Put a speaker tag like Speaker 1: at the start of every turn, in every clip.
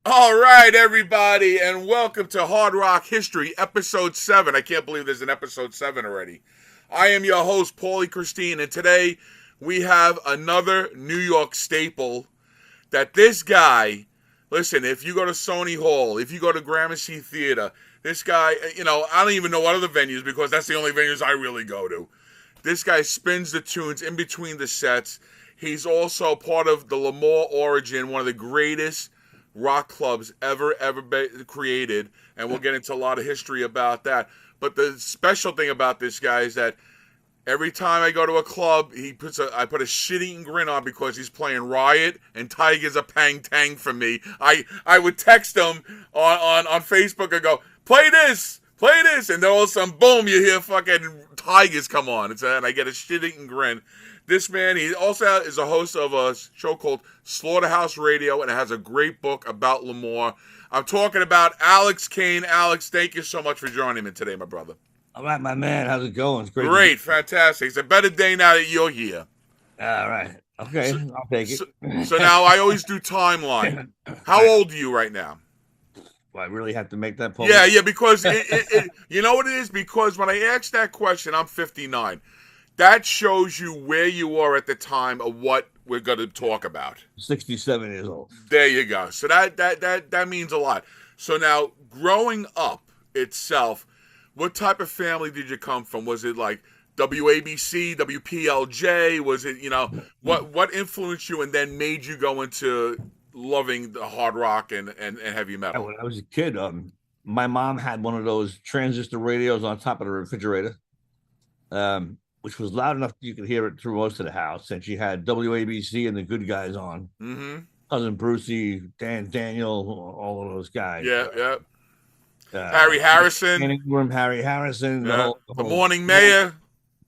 Speaker 1: All right, everybody, and welcome to Hard Rock History, Episode 7. I can't believe there's an Episode 7 already. I am your host, Paulie Christine, and today we have another New York staple that this guy, listen, if you go to Sony Hall, if you go to Gramercy Theater, this guy, I don't even know what other venues because that's the only venues I really go to. This guy spins the tunes in between the sets. He's also part of the Lemoore Origin, one of the greatest rock clubs ever created, and we'll get into a lot of history about that. But the special thing about this guy is that every time I go to a club, I put a shitty grin on because he's playing Riot and Tigers a Pang Tang for me. I would text him on Facebook and go, play this, and then all of a sudden, boom, you hear fucking Tigers come on. And I get a shitty grin. This man, he also is a host of a show called Slaughterhouse Radio, and it has a great book about Lemoore. I'm talking about Alex Kayne. Alex, thank you so much for joining me today, my brother.
Speaker 2: All right, my man. How's it going? It's
Speaker 1: great, fantastic. It's a better day now that you're here.
Speaker 2: All right. Okay, I'll take it.
Speaker 1: So now I always do timeline. How old are you right now?
Speaker 2: Well, I really have to make that
Speaker 1: point? Yeah, because you know what it is? Because when I asked that question, I'm 59. That shows you where you are at the time of what we're going to talk about.
Speaker 2: 67 years old.
Speaker 1: There you go. So that means a lot. So now, growing up itself, what type of family did you come from? Was it like WABC, WPLJ? Was it, what influenced you and then made you go into loving the hard rock and heavy metal?
Speaker 2: When I was a kid, my mom had one of those transistor radios on top of the refrigerator. Which was loud enough you could hear it through most of the house. And she had WABC and the good guys on.
Speaker 1: Mm-hmm.
Speaker 2: Cousin Brucey, Daniel, all of those guys.
Speaker 1: Yeah. Harry Harrison.
Speaker 2: Harry Harrison.
Speaker 1: Yeah. The Morning Mayor.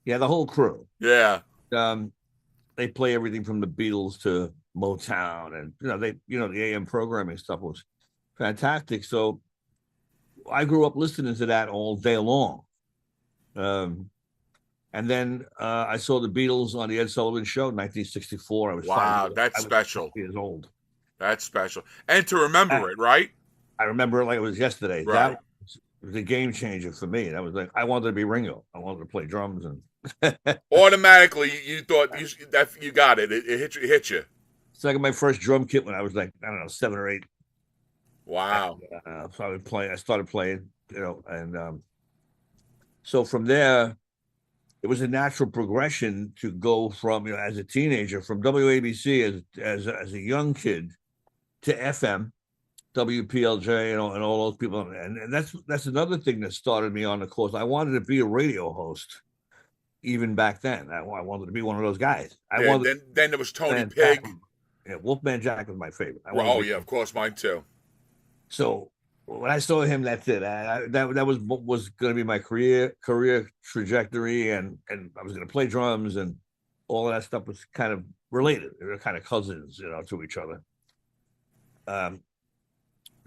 Speaker 2: Yeah, the whole crew.
Speaker 1: Yeah.
Speaker 2: They play everything from the Beatles to Motown. And, the AM programming stuff was fantastic. So I grew up listening to that all day long. And then I saw the Beatles on the Ed Sullivan Show in 1964. I was
Speaker 1: that's special.
Speaker 2: 5 years old.
Speaker 1: That's special. And to remember it, right?
Speaker 2: I remember it like it was yesterday.
Speaker 1: Right.
Speaker 2: That was a game changer for me. That was like, I wanted to be Ringo. I wanted to play drums. And
Speaker 1: automatically, you thought you got it. It hit you.
Speaker 2: So I got my first drum kit when I was like, I don't know, 7 or 8.
Speaker 1: Wow.
Speaker 2: And, so I started playing, and so from there, it was a natural progression to go from, as a teenager, from WABC as a young kid to FM, WPLJ, and all those people. And that's another thing that started me on the course. I wanted to be a radio host, even back then. I wanted to be one of those guys.
Speaker 1: Then there was Tony Pig.
Speaker 2: Wolfman Jack was my favorite.
Speaker 1: Of course, mine too.
Speaker 2: So when I saw him, that's it. That was what was going to be my career trajectory, and I was going to play drums, and all of that stuff was kind of related. They were kind of cousins, to each other.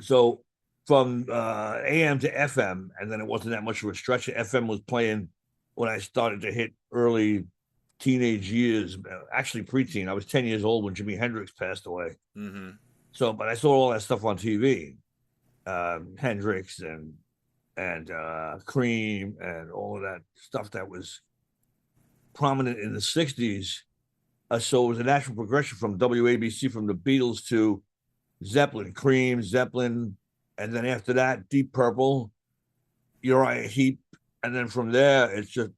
Speaker 2: So from AM to FM, and then it wasn't that much of a stretch. FM was playing when I started to hit early teenage years, actually preteen. I was 10 years old when Jimi Hendrix passed away.
Speaker 1: Mm-hmm.
Speaker 2: So, but I saw all that stuff on TV. Hendrix and Cream and all of that stuff that was prominent in the 60s. So it was a natural progression from WABC, from the Beatles to Zeppelin, Cream, Zeppelin, and then after that, Deep Purple, Uriah Heep, and then from there, it's just,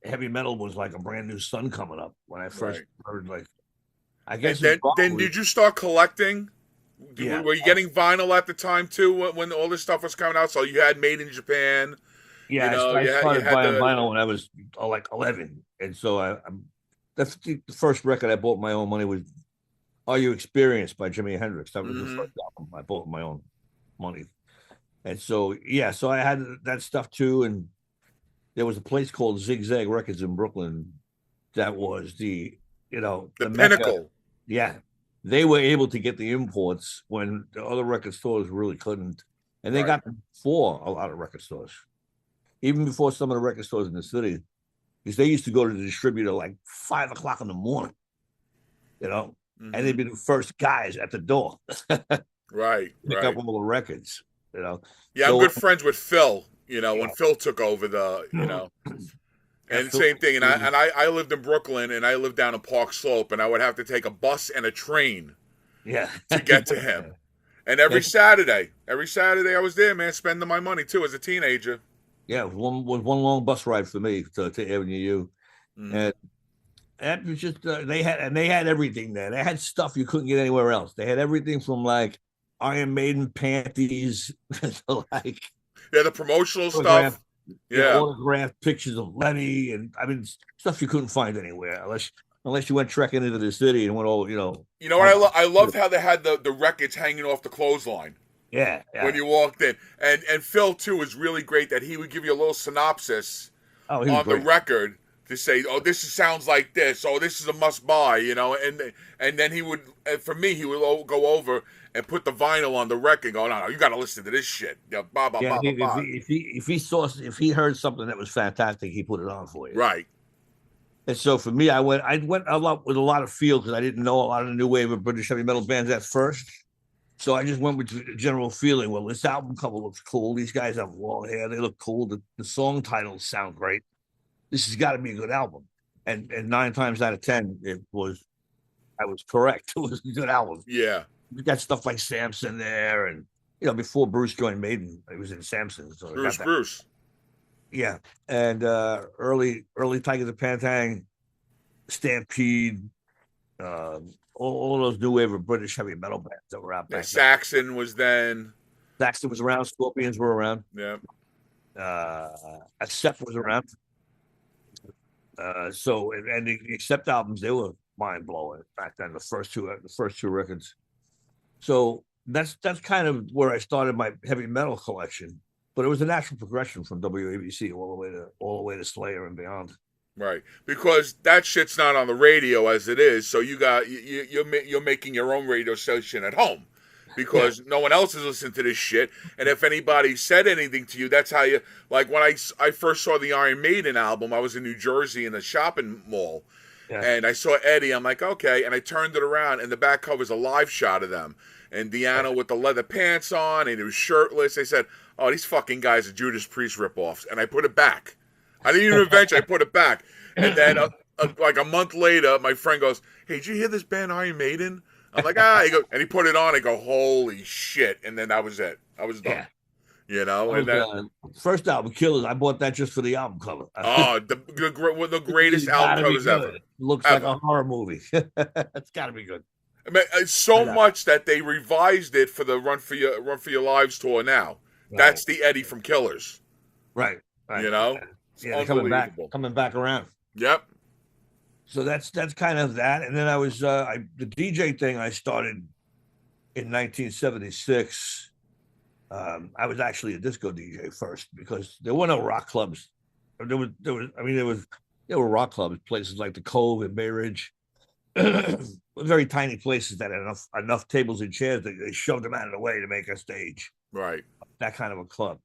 Speaker 2: heavy metal was like a brand new sun coming up when I first heard, like, I guess.
Speaker 1: And then did you start collecting?
Speaker 2: Yeah.
Speaker 1: Were you getting vinyl at the time too when all this stuff was coming out? So you had Made in Japan.
Speaker 2: Yeah, I started buying vinyl when I was like 11, and so that's the first record I bought with my own money was "Are You Experienced" by Jimi Hendrix. That was the first album I bought with my own money, and so so I had that stuff too. And there was a place called Zigzag Records in Brooklyn that was the
Speaker 1: pinnacle.
Speaker 2: Mecca. Yeah. They were able to get the imports when the other record stores really couldn't. And they got them before a lot of record stores. Even before some of the record stores in the city. Because they used to go to the distributor like 5 o'clock in the morning. and they'd be the first guys at the door.
Speaker 1: Right,
Speaker 2: Pick up
Speaker 1: right.
Speaker 2: all the records, you know.
Speaker 1: Yeah, I'm
Speaker 2: So
Speaker 1: good friends with Phil. You know, when
Speaker 2: yeah,
Speaker 1: Phil took over
Speaker 2: yeah,
Speaker 1: and
Speaker 2: Phil,
Speaker 1: same thing. And I lived in Brooklyn, and I lived down in Park Slope, and I would have to take a bus and a train
Speaker 2: yeah,
Speaker 1: to get to him. And every Saturday I was there, man, spending my money too as a teenager.
Speaker 2: yeah. One long bus ride for me to Avenue U,
Speaker 1: Hmm.
Speaker 2: and that was just they had everything there. They had stuff you couldn't get anywhere else. They had everything from like Iron Maiden panties to like
Speaker 1: Yeah, the promotional
Speaker 2: autographed,
Speaker 1: stuff. Yeah.
Speaker 2: autographed pictures of Lenny, and I mean stuff you couldn't find anywhere unless you went trekking into the city and went all
Speaker 1: You know what
Speaker 2: hunt.
Speaker 1: I loved how they had the records hanging off the clothesline
Speaker 2: Yeah,
Speaker 1: when
Speaker 2: yeah.
Speaker 1: you walked in. And Phil too was really great that he would give you a little synopsis
Speaker 2: Oh, he was
Speaker 1: on the
Speaker 2: great.
Speaker 1: record to say, "Oh, this sounds like this. Oh, this is a must buy," and then he would, for me, he would go over and put the vinyl on the record. And go, no, you got to listen to this shit. Yeah, blah blah
Speaker 2: Yeah,
Speaker 1: blah blah blah.
Speaker 2: if he heard something that was fantastic, he put it on for you.
Speaker 1: Right.
Speaker 2: And so for me, I went a lot with a lot of feel because I didn't know a lot of the new wave of British heavy metal bands at first. So I just went with the general feeling. Well, this album cover looks cool. These guys have long hair. They look cool. The song titles sound great. This has got to be a good album. And 9 times out of 10, I was correct. It was a good album.
Speaker 1: Yeah.
Speaker 2: We got stuff like Samson there, and before Bruce joined Maiden, it was in Samson. So I got that.
Speaker 1: Bruce.
Speaker 2: Yeah, and early Tigers of Pantang, Stampede, all those new wave of British heavy metal bands that were out
Speaker 1: Yeah,
Speaker 2: back then.
Speaker 1: Saxon was then.
Speaker 2: Saxon was around, Scorpions were around,
Speaker 1: Yeah.
Speaker 2: Accept was around. So and the Accept albums, they were mind blowing back then. The first two records. So that's kind of where I started my heavy metal collection. But it was a natural progression from WABC all the way to Slayer and beyond.
Speaker 1: Right, because that shit's not on the radio as it is. So you're making your own radio station at home,
Speaker 2: Yeah,
Speaker 1: because no one else is listening to this shit. And if anybody said anything to you, that's how you like. When I first saw the Iron Maiden album, I was in New Jersey in a shopping mall,
Speaker 2: yeah,
Speaker 1: and I saw Eddie. I'm like, okay, and I turned it around, and the back cover is a live shot of them, and Deanna with the leather pants on, and he was shirtless. They said, "Oh, these fucking guys are Judas Priest ripoffs," and I put it back. I didn't even eventually. I put it back, and then like a month later, my friend goes, "Hey, did you hear this band Iron Maiden?" I'm like, ah. He goes, and he put it on. I go, "Holy shit!" And then that was it. I was done.
Speaker 2: yeah.
Speaker 1: And then
Speaker 2: First album, Killers. I bought that just for the album cover.
Speaker 1: oh, one of the greatest
Speaker 2: It's
Speaker 1: album
Speaker 2: gotta be
Speaker 1: covers ever.
Speaker 2: good. Looks like
Speaker 1: Ever.
Speaker 2: a horror movie. It's got to be good.
Speaker 1: I mean, it's so much that they revised it for the Run for Your Lives tour. Now
Speaker 2: Right,
Speaker 1: that's the Eddie from Killers.
Speaker 2: right, right.
Speaker 1: You know, it's
Speaker 2: Yeah, they're coming back around.
Speaker 1: Yep.
Speaker 2: So that's kind of that. And then I was the DJ thing I started in 1976. I was actually a disco DJ first because there were no rock clubs. There were rock clubs, places like the Cove and Bay Ridge, very tiny places that had enough tables and chairs that they shoved them out of the way to make a stage.
Speaker 1: Right.
Speaker 2: That kind of a club,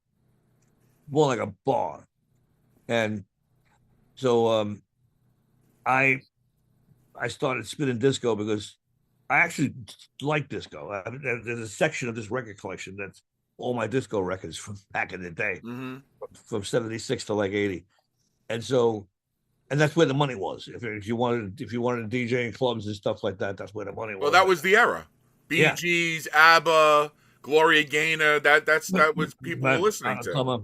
Speaker 2: more like a bar. And so I started spinning disco because I actually like disco. There's a section of this record collection that's all my disco records from back in the day,
Speaker 1: Mm-hmm.
Speaker 2: from 76 to like 80. And so, and that's where the money was. If you wanted to DJ in clubs and stuff like that, that's where the money was.
Speaker 1: Well, that was the era. Bee
Speaker 2: Yeah.
Speaker 1: Gees, ABBA, Gloria Gaynor. That was people were listening to.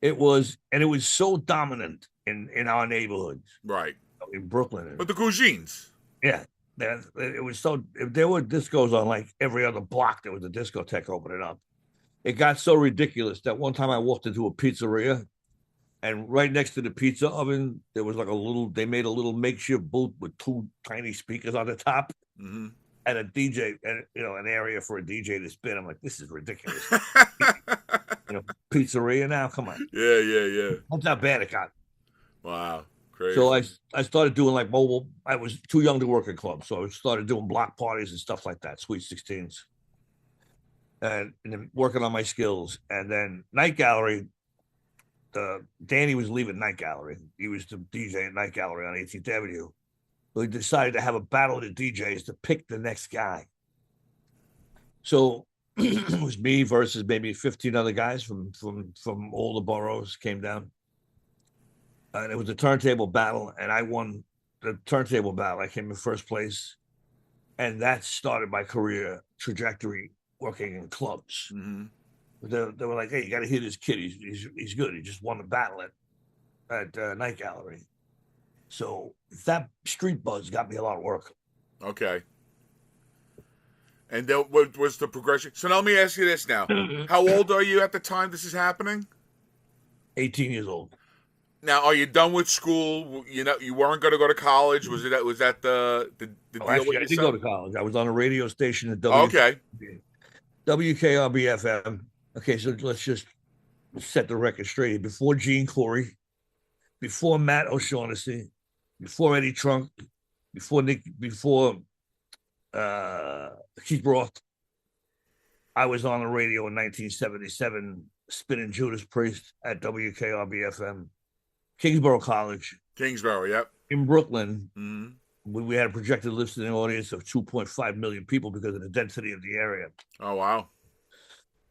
Speaker 2: It was so dominant in our neighborhoods,
Speaker 1: Right.
Speaker 2: in Brooklyn.
Speaker 1: But the Gugines.
Speaker 2: Yeah, it was so. If there were discos on like every other block, there was a discotheque opening up. It got so ridiculous that one time I walked into a pizzeria, and right next to the pizza oven, there was like they made a little makeshift booth with 2 tiny speakers on the top,
Speaker 1: Mm-hmm.
Speaker 2: and a DJ, and an area for a DJ to spin. I'm like, this is ridiculous. Pizzeria now, come on.
Speaker 1: Yeah.
Speaker 2: That's how bad it got.
Speaker 1: Wow. Crazy.
Speaker 2: So I started doing like mobile. I was too young to work in clubs, so I started doing block parties and stuff like that, Sweet 16s, and then working on my skills. And then Night Gallery, Danny was leaving Night Gallery. He was the DJ at Night Gallery on 18th Avenue, we decided to have a battle of the DJs to pick the next guy. So it was me versus maybe 15 other guys from all the boroughs came down. And it was a turntable battle, and I won the turntable battle. I came in first place, and that started my career trajectory working in clubs.
Speaker 1: Mm-hmm.
Speaker 2: They were like, "Hey, you got to hear this kid. He's good. He just won the battle at Night Gallery." So that street buzz got me a lot of work.
Speaker 1: Okay. And then what was the progression? So now let me ask you this now. How old are you at the time this is happening?
Speaker 2: 18 years old.
Speaker 1: Now, are you done with school? You know, you weren't going to go to college. Was that the deal?
Speaker 2: Actually, I did go to college. I was on a radio station at
Speaker 1: Okay.
Speaker 2: WKRB FM. Okay, so let's just set the record straight. Before Gene Corey, before Matt O'Shaughnessy, before Eddie Trunk, before Keith Roth, I was on the radio in 1977, spinning Judas Priest at WKRB FM, Kingsborough College.
Speaker 1: Kingsborough, yep.
Speaker 2: In Brooklyn,
Speaker 1: mm-hmm.
Speaker 2: we had a projected listening audience of 2.5 million people because of the density of the area.
Speaker 1: Oh, wow.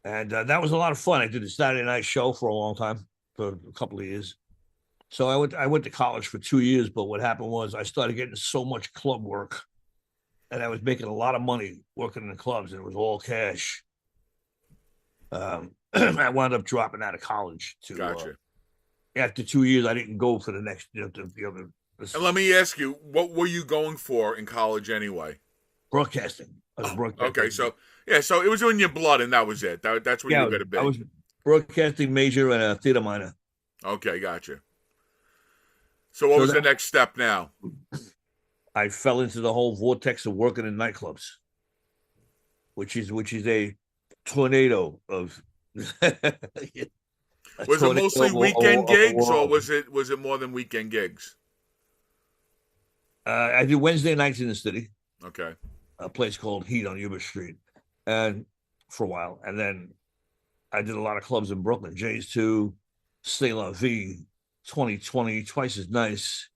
Speaker 2: And that was a lot of fun. I did a Saturday night show for a long time, for a couple of years. So I went to college for 2 years, but what happened was I started getting so much club work, and I was making a lot of money working in the clubs, and it was all cash. I wound up dropping out of college.
Speaker 1: Gotcha.
Speaker 2: After 2 years, I didn't go for the next, the other.
Speaker 1: And let me ask you, what were you going for in college anyway?
Speaker 2: Broadcasting. I was broadcasting.
Speaker 1: Okay, so it was in your blood, and that was it. That's what you were going to be.
Speaker 2: I was broadcasting major and a theater minor.
Speaker 1: Okay, gotcha. So what was the next step now?
Speaker 2: I fell into the whole vortex of working in nightclubs, which is a tornado of.
Speaker 1: Was it mostly weekend gigs, or was it more than weekend gigs?
Speaker 2: I did Wednesday nights in the city.
Speaker 1: Okay.
Speaker 2: A place called Heat on Yuba Street, and for a while, and then I did a lot of clubs in Brooklyn. Jay's 2, C'est La Vie, 2020, Twice as Nice.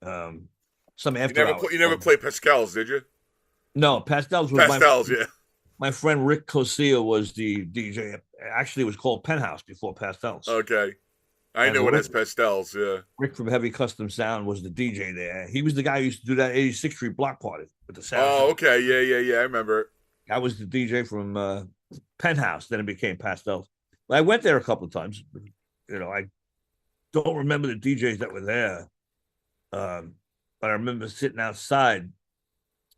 Speaker 2: Some after
Speaker 1: you never played Pascal's, did you?
Speaker 2: No, Pastel's was my friend Rick Cosilla was the DJ. Actually, it was called Penthouse before Pastel's.
Speaker 1: Okay. I know it as Pastel's, yeah.
Speaker 2: Rick from Heavy Custom Sound was the DJ there. He was the guy who used to do that 86th Street block party with the sound.
Speaker 1: Oh, okay. Yeah. I remember it.
Speaker 2: I was the DJ from Penthouse. Then it became Pastel's. I went there a couple of times. You know, I don't remember the DJs that were there. But I remember sitting outside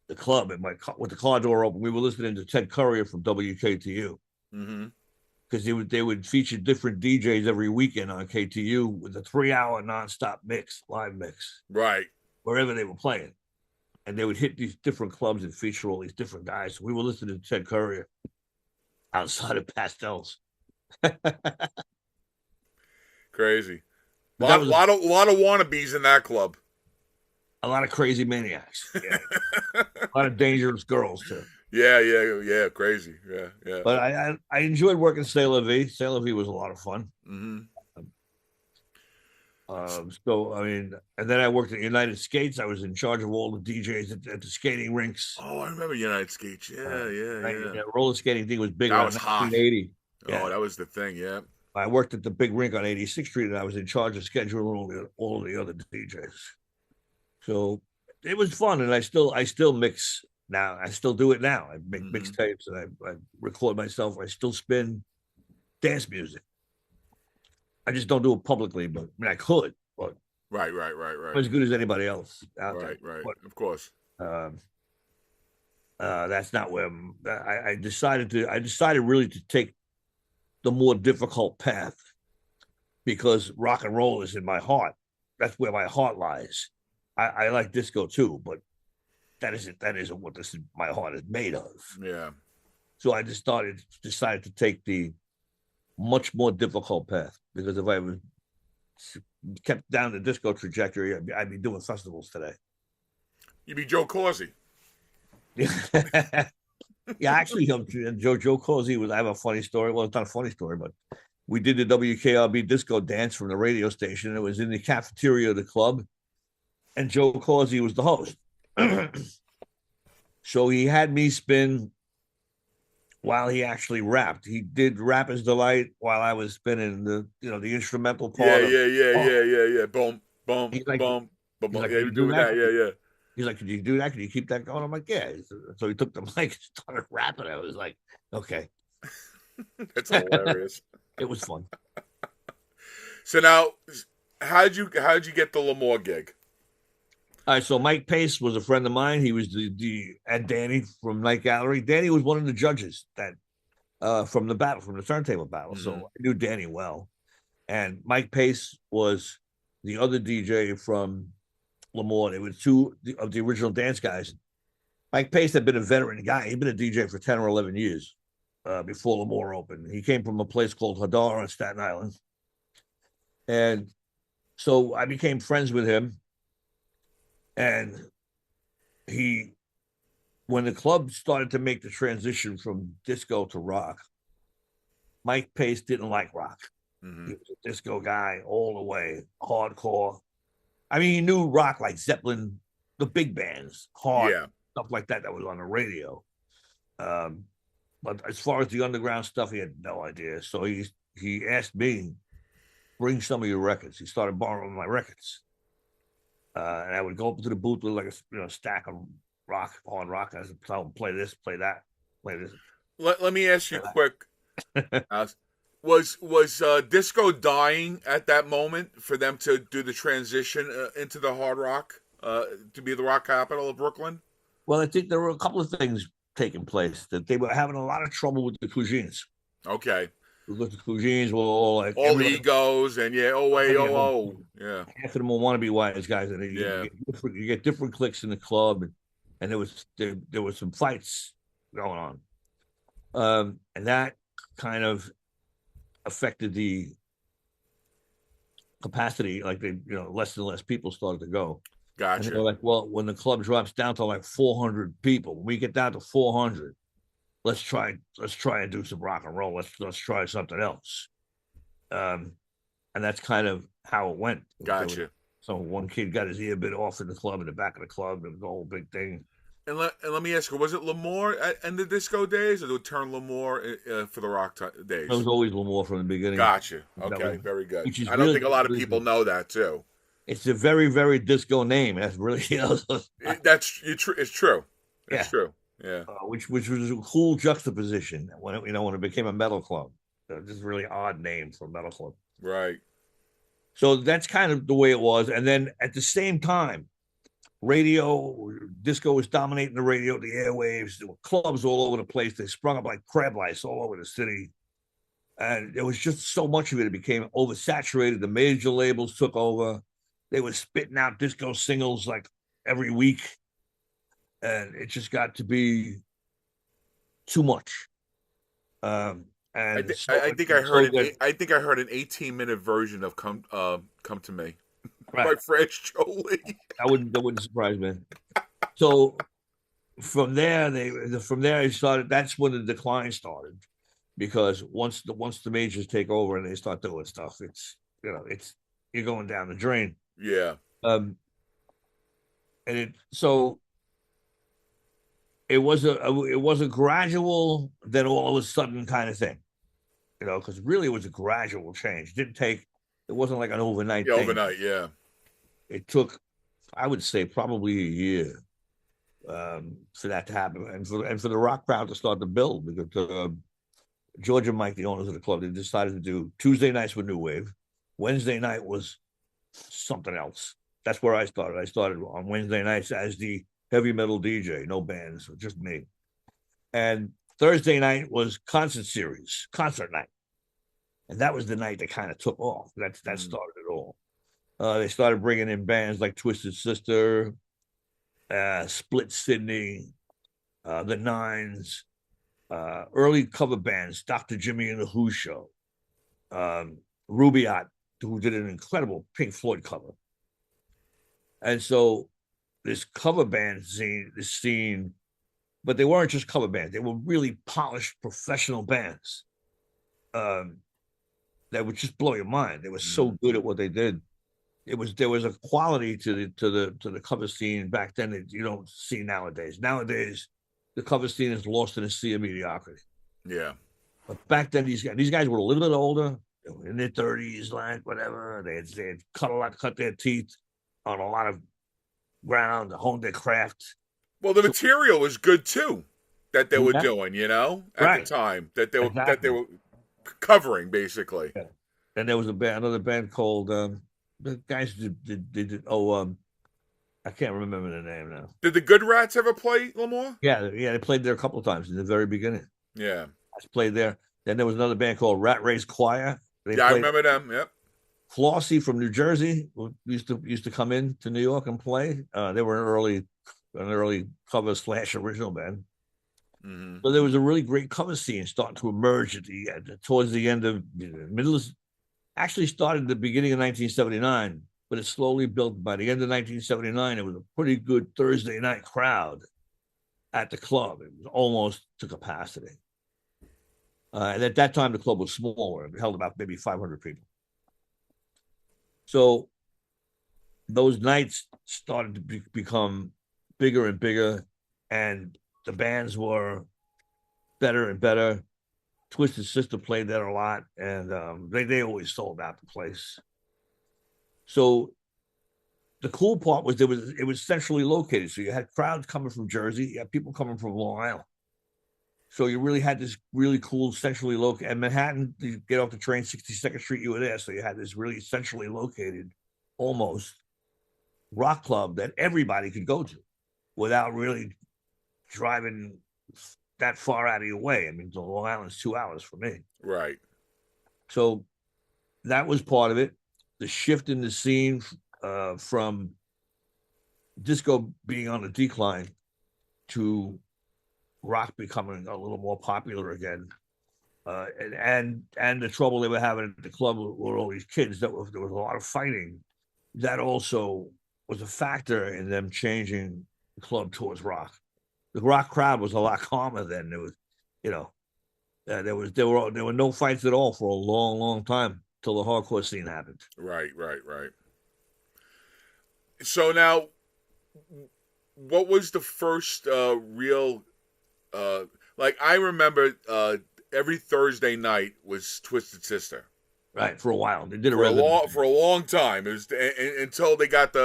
Speaker 2: the club with the car door open. We were listening to Ted Courier from WKTU.
Speaker 1: Mm-hmm.
Speaker 2: Because they would feature different DJs every weekend on KTU with a 3-hour nonstop live mix.
Speaker 1: Right.
Speaker 2: Wherever they were playing. And they would hit these different clubs and feature all these different guys. So we were listening to Ted Courier outside of Pastel's.
Speaker 1: Crazy. A lot of wannabes in that club.
Speaker 2: A lot of crazy maniacs. Yeah. A lot of dangerous girls, too.
Speaker 1: Yeah, crazy. Yeah.
Speaker 2: But I enjoyed working C'est La Vie. C'est La Vie was a lot of fun.
Speaker 1: Mm-hmm.
Speaker 2: So, I mean, and then I worked at United Skates. I was in charge of all the DJs at the skating rinks.
Speaker 1: Oh, I remember United Skates. Yeah.
Speaker 2: Roller skating thing was big.
Speaker 1: That was hot.
Speaker 2: 1980.
Speaker 1: Oh, that was the thing, yeah.
Speaker 2: I worked at the big rink on 86th Street, and I was in charge of scheduling all the other DJs. So it was fun, and I still mix now. I still do it now. I make mixtapes, and I record myself. I still spin dance music. I just don't do it publicly, but I mean, I could. But
Speaker 1: right.
Speaker 2: I'm as good as anybody else out there.
Speaker 1: Right.
Speaker 2: But,
Speaker 1: of course.
Speaker 2: That's not where I decided really to take the more difficult path, because rock and roll is in my heart. That's where my heart lies. I like disco too, but that isn't what my heart is made of.
Speaker 1: Yeah.
Speaker 2: So I decided to take the much more difficult path, because if I was kept down the disco trajectory, I'd be doing festivals today.
Speaker 1: You'd be Joe Corsi.
Speaker 2: Yeah, actually, Joe Corsi was. I have a funny story. Well, it's not a funny story, but we did the WKRB disco dance from the radio station. It was in the cafeteria of the club, and Joe Corsi was the host. So he had me spin while he actually rapped. He did Rapper's Delight while I was spinning the instrumental
Speaker 1: Yeah,
Speaker 2: part of.
Speaker 1: yeah, yeah,
Speaker 2: Oh,
Speaker 1: yeah, yeah, yeah. Boom, boom,
Speaker 2: he's like,
Speaker 1: boom, boom,
Speaker 2: he's
Speaker 1: boom.
Speaker 2: like,
Speaker 1: Yeah,
Speaker 2: can
Speaker 1: you
Speaker 2: you do
Speaker 1: doing
Speaker 2: that?
Speaker 1: that? Yeah, yeah.
Speaker 2: He's like, can you do that? Can you keep that going? I'm like, yeah. So he took the mic and started rapping. I was like, okay.
Speaker 1: That's hilarious.
Speaker 2: It was fun.
Speaker 1: So now, how'd you get the Lemoore gig?
Speaker 2: All right, so Mike Pace was a friend of mine. He was the and Danny from Night Gallery. Danny was one of the judges that from the turntable battle.
Speaker 1: Mm-hmm.
Speaker 2: So I knew Danny well. And Mike Pace was the other DJ from Lemoore. It was two of the original dance guys. Mike Pace had been a veteran guy. He'd been a DJ for 10 or 11 years before Lemoore opened. He came from a place called Hadar on Staten Island. And so I became friends with him. And he, when the club started to make the transition from disco to rock, Mike Pace didn't like rock.
Speaker 1: Mm-hmm.
Speaker 2: He was a disco guy all the way, hardcore. I mean, he knew rock like Zeppelin, the big bands, Heart,
Speaker 1: Yeah,
Speaker 2: stuff like that was on the radio. But as far as the underground stuff, he had no idea. So he asked me, bring some of your records. He started borrowing my records. And I would go up to the booth with like a stack of hard rock. I would tell him, play this, play that, play this.
Speaker 1: let me ask you quick. Was disco dying at that moment for them to do the transition into the hard rock to be the rock capital of Brooklyn?
Speaker 2: Well, I think there were a couple of things taking place that they were having a lot of trouble with the Cousins.
Speaker 1: Okay,
Speaker 2: Because the Cousins were all like
Speaker 1: all egos and yeah, oh wait, oh yeah,
Speaker 2: half of them will want to be wise guys, and
Speaker 1: yeah,
Speaker 2: you get different cliques in the club, and there was some fights going on, and that kind of affected the capacity. Like less and less people started to go. And they
Speaker 1: gotcha.
Speaker 2: were like, well, when the club drops down to like 400 people, when we get down to 400, let's try and do some rock and roll. Let's try something else. And that's kind of how it went.
Speaker 1: Gotcha.
Speaker 2: So one kid got his ear bit off in the club, in the back of the club. It was a whole big thing.
Speaker 1: And let me ask you, was it Lemoore in the disco days, or did it turn Lemoore for the rock days?
Speaker 2: It was always Lemoore from the beginning.
Speaker 1: Gotcha. Okay, very good.
Speaker 2: Which is
Speaker 1: I don't
Speaker 2: really,
Speaker 1: think a lot of
Speaker 2: really
Speaker 1: people know that too.
Speaker 2: It's a very, very disco name. That's really,
Speaker 1: It's true. It's
Speaker 2: yeah.
Speaker 1: true. Yeah.
Speaker 2: Which was a cool juxtaposition when it became a metal club. Just really odd name for a metal club.
Speaker 1: Right.
Speaker 2: So that's kind of the way it was. And then at the same time, disco was dominating the radio, the airwaves. There were clubs all over the place. They sprung up like crab lice all over the city. And there was just so much of it. It became oversaturated. The major labels took over. They were spitting out disco singles like every week. And it just got to be too much. And
Speaker 1: I think I heard an 18-minute version of "Come to Me" by Fresh Jolie.
Speaker 2: That wouldn't surprise me. So from there it started. That's when the decline started, because once the majors take over and they start doing stuff, it's you're going down the drain.
Speaker 1: Yeah.
Speaker 2: And it was a gradual, then all of a sudden kind of thing, because really it was a gradual change. It wasn't like an overnight thing.
Speaker 1: Overnight, yeah.
Speaker 2: It took, I would say, probably a year for that to happen, and for the rock crowd to start to build, because George and Mike, the owners of the club, they decided to do Tuesday nights with New Wave. Wednesday night was something else. That's where I started. I started on Wednesday nights as the heavy metal DJ, no bands, just me. And Thursday night was concert night. And that was the night that kind of took off. That started it all. They started bringing in bands like Twisted Sister, Split Sydney, The Nines, early cover bands, Dr. Jimmy and the Who Show, Rubaiyat, who did an incredible Pink Floyd cover. And so this cover band scene, but they weren't just cover bands. They were really polished professional bands that would just blow your mind. They were so good at what they did. there was a quality to the cover scene back then that you don't see nowadays. Nowadays, the cover scene is lost in a sea of mediocrity.
Speaker 1: Yeah.
Speaker 2: But back then, these guys were a little bit older, in their 30s, like whatever. They had cut their teeth on a lot of ground, honed their craft.
Speaker 1: Well, the material was good too that they were
Speaker 2: Yeah.
Speaker 1: doing, at
Speaker 2: Right.
Speaker 1: the time that they
Speaker 2: Exactly.
Speaker 1: were covering basically.
Speaker 2: Yeah. And there was another band called the guys did I can't remember the name now.
Speaker 1: Did the Good Rats ever play Lemoore?
Speaker 2: Yeah, they played there a couple of times in the very beginning.
Speaker 1: Yeah.
Speaker 2: I played there. Then there was another band called Rat Race Choir. They
Speaker 1: I
Speaker 2: played.
Speaker 1: remember them. Yep.
Speaker 2: Flossie from New Jersey used to come in to New York and play. They were an early cover / original band.
Speaker 1: Mm-hmm.
Speaker 2: So there was a really great cover scene starting to emerge towards the end of actually started at the beginning of 1979, but it slowly built. By the end of 1979, it was a pretty good Thursday night crowd at the club. It was almost to capacity. And at that time, the club was smaller. It held about maybe 500 people. So those nights started to become bigger and bigger, and the bands were better and better. Twisted Sister played there a lot, and they always sold out the place. So the cool part was it was centrally located. So you had crowds coming from Jersey, you had people coming from Long Island. So you really had this really cool centrally located. And Manhattan, you get off the train, 62nd Street, you were there. So you had this really centrally located, almost rock club that everybody could go to without really driving that far out of your way. I mean, the Long Island's 2 hours for me.
Speaker 1: Right.
Speaker 2: So that was part of it. The shift in the scene from disco being on a decline to rock becoming a little more popular again. And the trouble they were having at the club were all these kids. There was a lot of fighting. That also was a factor in them changing the club towards rock. The rock crowd was a lot calmer then. There was, there were no fights at all for a long, long time till the hardcore scene happened.
Speaker 1: Right. So now, what was the first real? Like I remember, every Thursday night was Twisted Sister.
Speaker 2: Right, for a while they did
Speaker 1: for a long time. It was until they got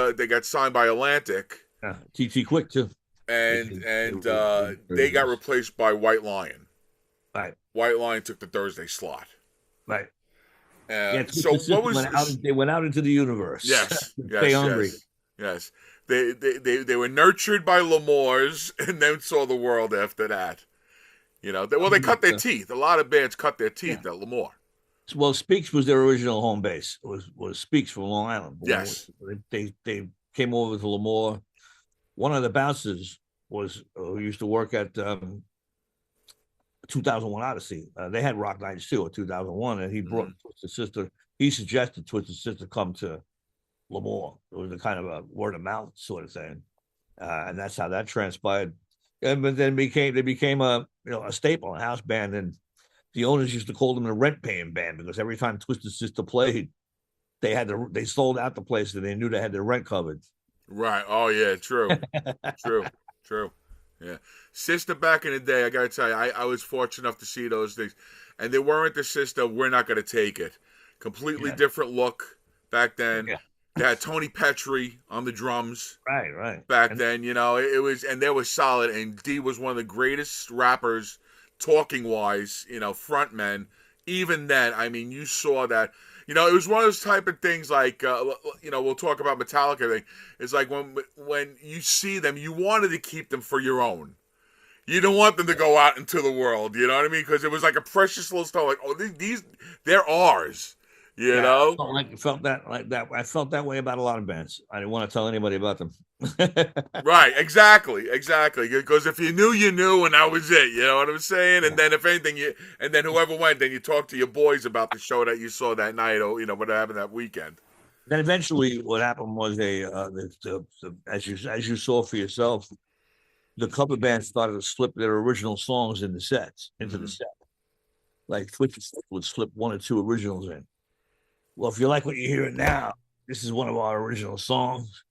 Speaker 1: signed by Atlantic.
Speaker 2: Yeah, TT Quick too.
Speaker 1: And they got replaced by White Lion.
Speaker 2: Right.
Speaker 1: White Lion took the Thursday slot.
Speaker 2: Right.
Speaker 1: So what was
Speaker 2: they went out into the universe?
Speaker 1: Yes.
Speaker 2: Stay hungry.
Speaker 1: Yes. They were nurtured by Lemoores and then saw the world after that. They cut their teeth. A lot of bands cut their teeth at Lemoore.
Speaker 2: Well, Speaks was their original home base. Was Speaks from Long Island.
Speaker 1: Yes.
Speaker 2: They came over to Lemoore. One of the bouncers was who used to work at 2001 Odyssey. They had rock nights too at 2001, and he brought Twisted Sister. He suggested Twisted Sister come to Lemoore. It was a kind of a word of mouth sort of thing, and that's how that transpired. But then they became a staple, a house band, and the owners used to call them the rent paying band because every time Twisted Sister played, they sold out the place and they knew they had their rent covered.
Speaker 1: Right. Oh yeah, true. True. Yeah. Sister back in the day, I gotta tell you, I was fortunate enough to see those things. And they weren't the Sister, we're not gonna take it. Completely different look back then. Yeah. They had Tony Petrie on the drums.
Speaker 2: Right.
Speaker 1: Back then, it was, and they were solid, and D was one of the greatest rappers, talking wise, frontmen. Even then, I mean, you saw that. It was one of those type of things like, we'll talk about Metallica thing. It's like when you see them, you wanted to keep them for your own. You don't want them to go out into the world, you know what I mean? Because it was like a precious little stuff. Like, oh, they're ours, you know?
Speaker 2: I felt that way about a lot of bands. I didn't want to tell anybody about them.
Speaker 1: Right, exactly. Because if you knew, you knew, and that was it. You know what I'm saying? And then if anything, and then whoever went, then you talk to your boys about the show that you saw that night, or what happened that weekend.
Speaker 2: Then eventually, what happened was as you saw for yourself, the cover band started to slip their original songs into the set. Like Twisted would slip one or two originals in. Well, if you like what you're hearing now, this is one of our original songs,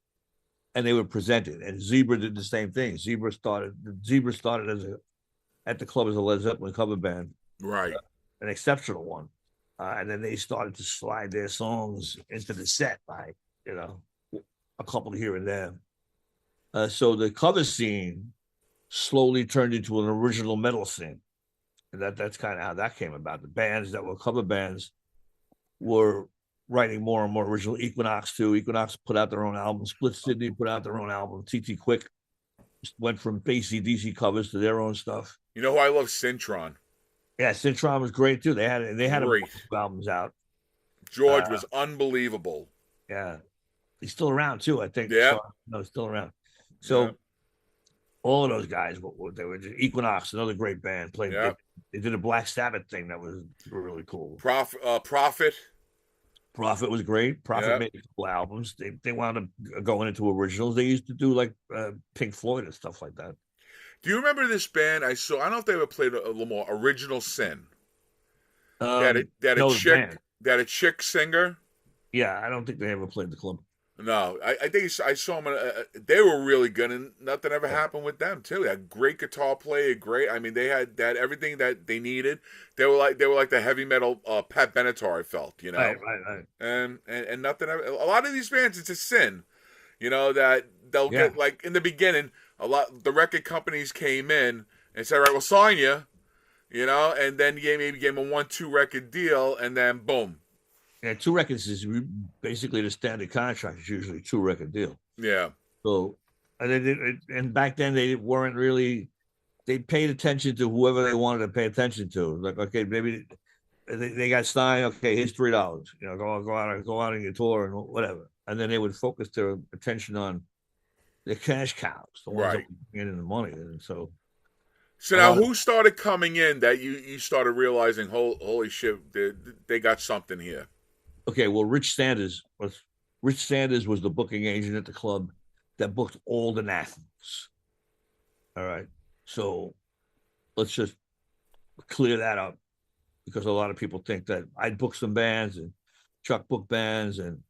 Speaker 2: and they would present it. And Zebra did the same thing. Zebra started at the club as a Led Zeppelin cover band,
Speaker 1: Right.
Speaker 2: an exceptional one. And then they started to slide their songs into the set by, a couple here and there. So the cover scene slowly turned into an original metal scene. And that's kind of how that came about. The bands that were cover bands were writing more and more original. Equinox too. Equinox put out their own album. Split Sydney put out their own album. TT Quick went from AC/DC covers to their own stuff.
Speaker 1: You know who I love? Syntron.
Speaker 2: Yeah, Syntron was great too. They had
Speaker 1: Great.
Speaker 2: albums out.
Speaker 1: George was unbelievable.
Speaker 2: Yeah, he's still around too. I think.
Speaker 1: Yeah,
Speaker 2: no, still around. So
Speaker 1: yeah.
Speaker 2: all of those guys, they were Equinox, another great band. Played.
Speaker 1: Yeah.
Speaker 2: They did a Black Sabbath thing that was really cool.
Speaker 1: Prophet.
Speaker 2: Prophet was great. Prophet made a couple albums. They wound up going into originals. They used to do like Pink Floyd and stuff like that.
Speaker 1: Do you remember this band I saw? I don't know if they ever played a little more. Original Sin. They had a chick singer.
Speaker 2: Yeah, I don't think they ever played the club.
Speaker 1: No, I think I saw them. They were really good, and nothing ever happened with them too. They had great guitar player, great. I mean, they had everything that they needed. They were like the heavy metal Pat Benatar. I felt,
Speaker 2: Right.
Speaker 1: And nothing. A lot of these bands, it's a sin, that they'll get like in the beginning. The record companies came in and said, "All right, we'll sign you," and then maybe gave them a 1-2 record deal, and then boom.
Speaker 2: Yeah, 2 records is basically the standard contract. It's usually a 2-record deal.
Speaker 1: Yeah.
Speaker 2: So, and back then they weren't really. They paid attention to whoever they wanted to pay attention to. Like, okay, maybe they got signed. Okay, here's $3. Go out on your tour and whatever. And then they would focus their attention on the cash cows, the ones that were getting the money. And so
Speaker 1: now, who started coming in that you started realizing, holy shit, they got something here?
Speaker 2: Okay, well, Rich Sanders was the booking agent at the club that booked all the nationals. All right, so let's just clear that up, because a lot of people think that I booked some bands and Chuck booked bands, and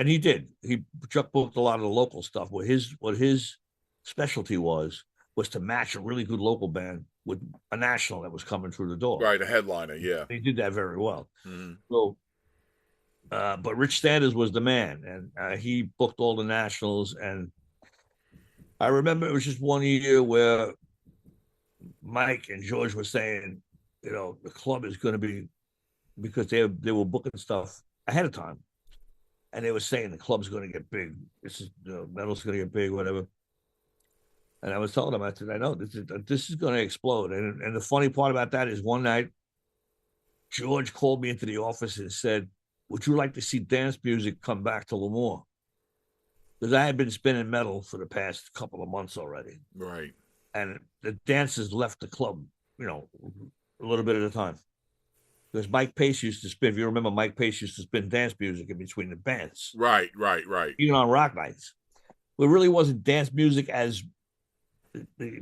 Speaker 2: he did. Chuck booked a lot of the local stuff. What his specialty was to match a really good local band with a national that was coming through the door.
Speaker 1: Right, a headliner, yeah.
Speaker 2: He did that very well.
Speaker 1: Mm-hmm.
Speaker 2: So, but Rich Sanders was the man, and he booked all the nationals. And I remember it was just one year where Mike and George were saying, the club is going to be, because they were booking stuff ahead of time, and they were saying the club's going to get big. This is metal's going to get big, whatever. And I was telling them, I said, I know this is going to explode. And the funny part about that is, one night, George called me into the office and said, "Would you like to see dance music come back to Lemoore?" Because I had been spinning metal for the past couple of months already.
Speaker 1: Right.
Speaker 2: And the dancers left the club, a little bit at a time. Because Mike Pace used to spin, if you remember, Mike Pace used to spin dance music in between the bands.
Speaker 1: Right.
Speaker 2: Even on rock nights. But it really wasn't dance music as,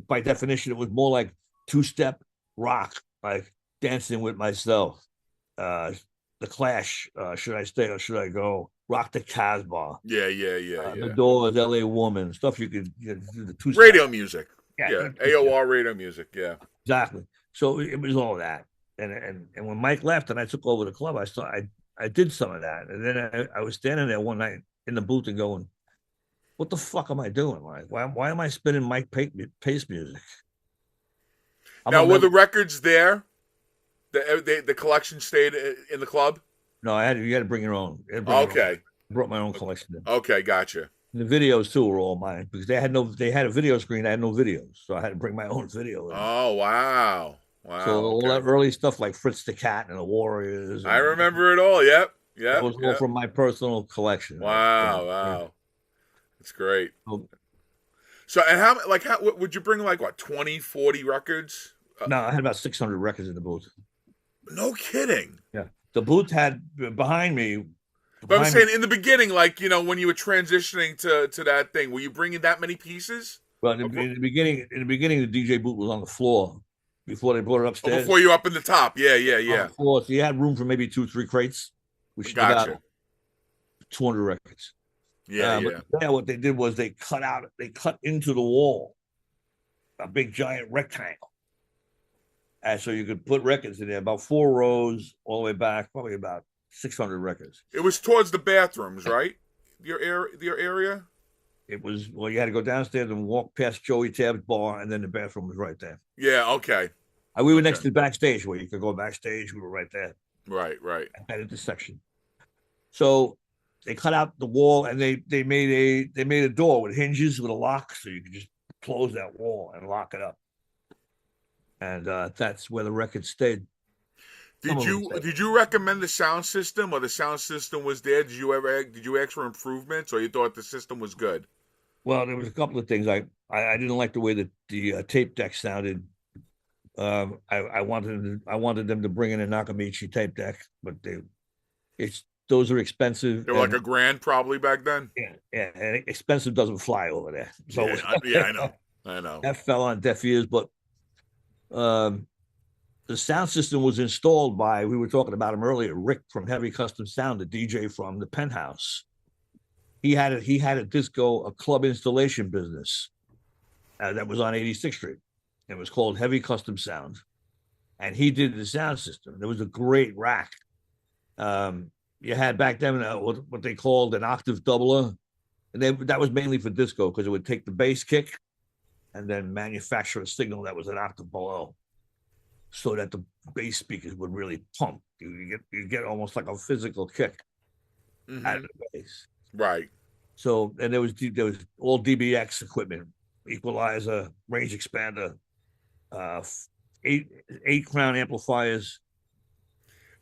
Speaker 2: by definition, it was more like 2-step rock, like Dancing with Myself, The Clash, Should I Stay or Should I Go, Rock the Casbah.
Speaker 1: Yeah.
Speaker 2: The Doors, LA Woman, stuff you could do the 2-step.
Speaker 1: Radio music. Yeah. AOR radio music, yeah.
Speaker 2: Exactly. So it was all that. And when Mike left and I took over the club, I did some of that. And then I was standing there one night in the booth and going, what the fuck am I doing? Like, why am I spinning Mike Pace music?
Speaker 1: Now, were the records there? The collection stayed in the club?
Speaker 2: No, you had to bring your own.
Speaker 1: Okay.
Speaker 2: I brought my own collection in.
Speaker 1: Okay, gotcha.
Speaker 2: And the videos too were all mine, because they had a video screen. I had no videos, so I had to bring my own video in.
Speaker 1: Oh, wow.
Speaker 2: So all that early stuff like Fritz the Cat and the Warriors.
Speaker 1: I remember it all. Yep.
Speaker 2: It was all from my personal collection.
Speaker 1: Wow. That's great. So, and how would you bring, 20, 40 records?
Speaker 2: No, I had about 600 records in the booth.
Speaker 1: No kidding.
Speaker 2: Yeah. The booth had behind me.
Speaker 1: But I'm saying in the beginning, when you were transitioning to that thing, were you bringing that many pieces?
Speaker 2: Well, in the beginning, the DJ booth was on the floor before they brought it upstairs.
Speaker 1: Oh, before you up in the top. Yeah.
Speaker 2: On the floor, so you had room for maybe 2-3 crates.
Speaker 1: Gotcha.
Speaker 2: 200 records.
Speaker 1: Yeah.
Speaker 2: But what they did was they cut into the wall a big giant rectangle. And so you could put records in there, about 4 rows all the way back, probably about 600 records.
Speaker 1: It was towards the bathrooms, right? Your area?
Speaker 2: It was, well, you had to go downstairs and walk past Joey Tabb's bar, and then the bathroom was right there.
Speaker 1: Yeah, okay.
Speaker 2: We were next to the backstage where you could go backstage. We were right there.
Speaker 1: Right.
Speaker 2: At that intersection. So they cut out the wall, and they made a door with hinges with a lock, so you could just close that wall and lock it up. And that's where the record stayed.
Speaker 1: Did you recommend the sound system, or the sound system was there? Did you ask for improvements, or you thought the system was good?
Speaker 2: Well, there was a couple of things. I didn't like the way that the tape deck sounded. I wanted them to bring in a Nakamichi tape deck, but those are expensive.
Speaker 1: They were like $1,000 probably back then.
Speaker 2: Yeah, and expensive doesn't fly over there. So
Speaker 1: I know.
Speaker 2: That fell on deaf ears, but the sound system was installed by, we were talking about him earlier, Rick from Heavy Custom Sound, the DJ from the Penthouse. He had a club installation business that was on 86th Street. It was called Heavy Custom Sound, and he did the sound system. There was a great rack. You had back then what they called an octave doubler, and that was mainly for disco, because it would take the bass kick and then manufacture a signal that was an octave below, so that the bass speakers would really pump. You get almost like a physical kick out of the bass.
Speaker 1: Right.
Speaker 2: So, and there was all DBX equipment, equalizer, range expander, 8 crown amplifiers.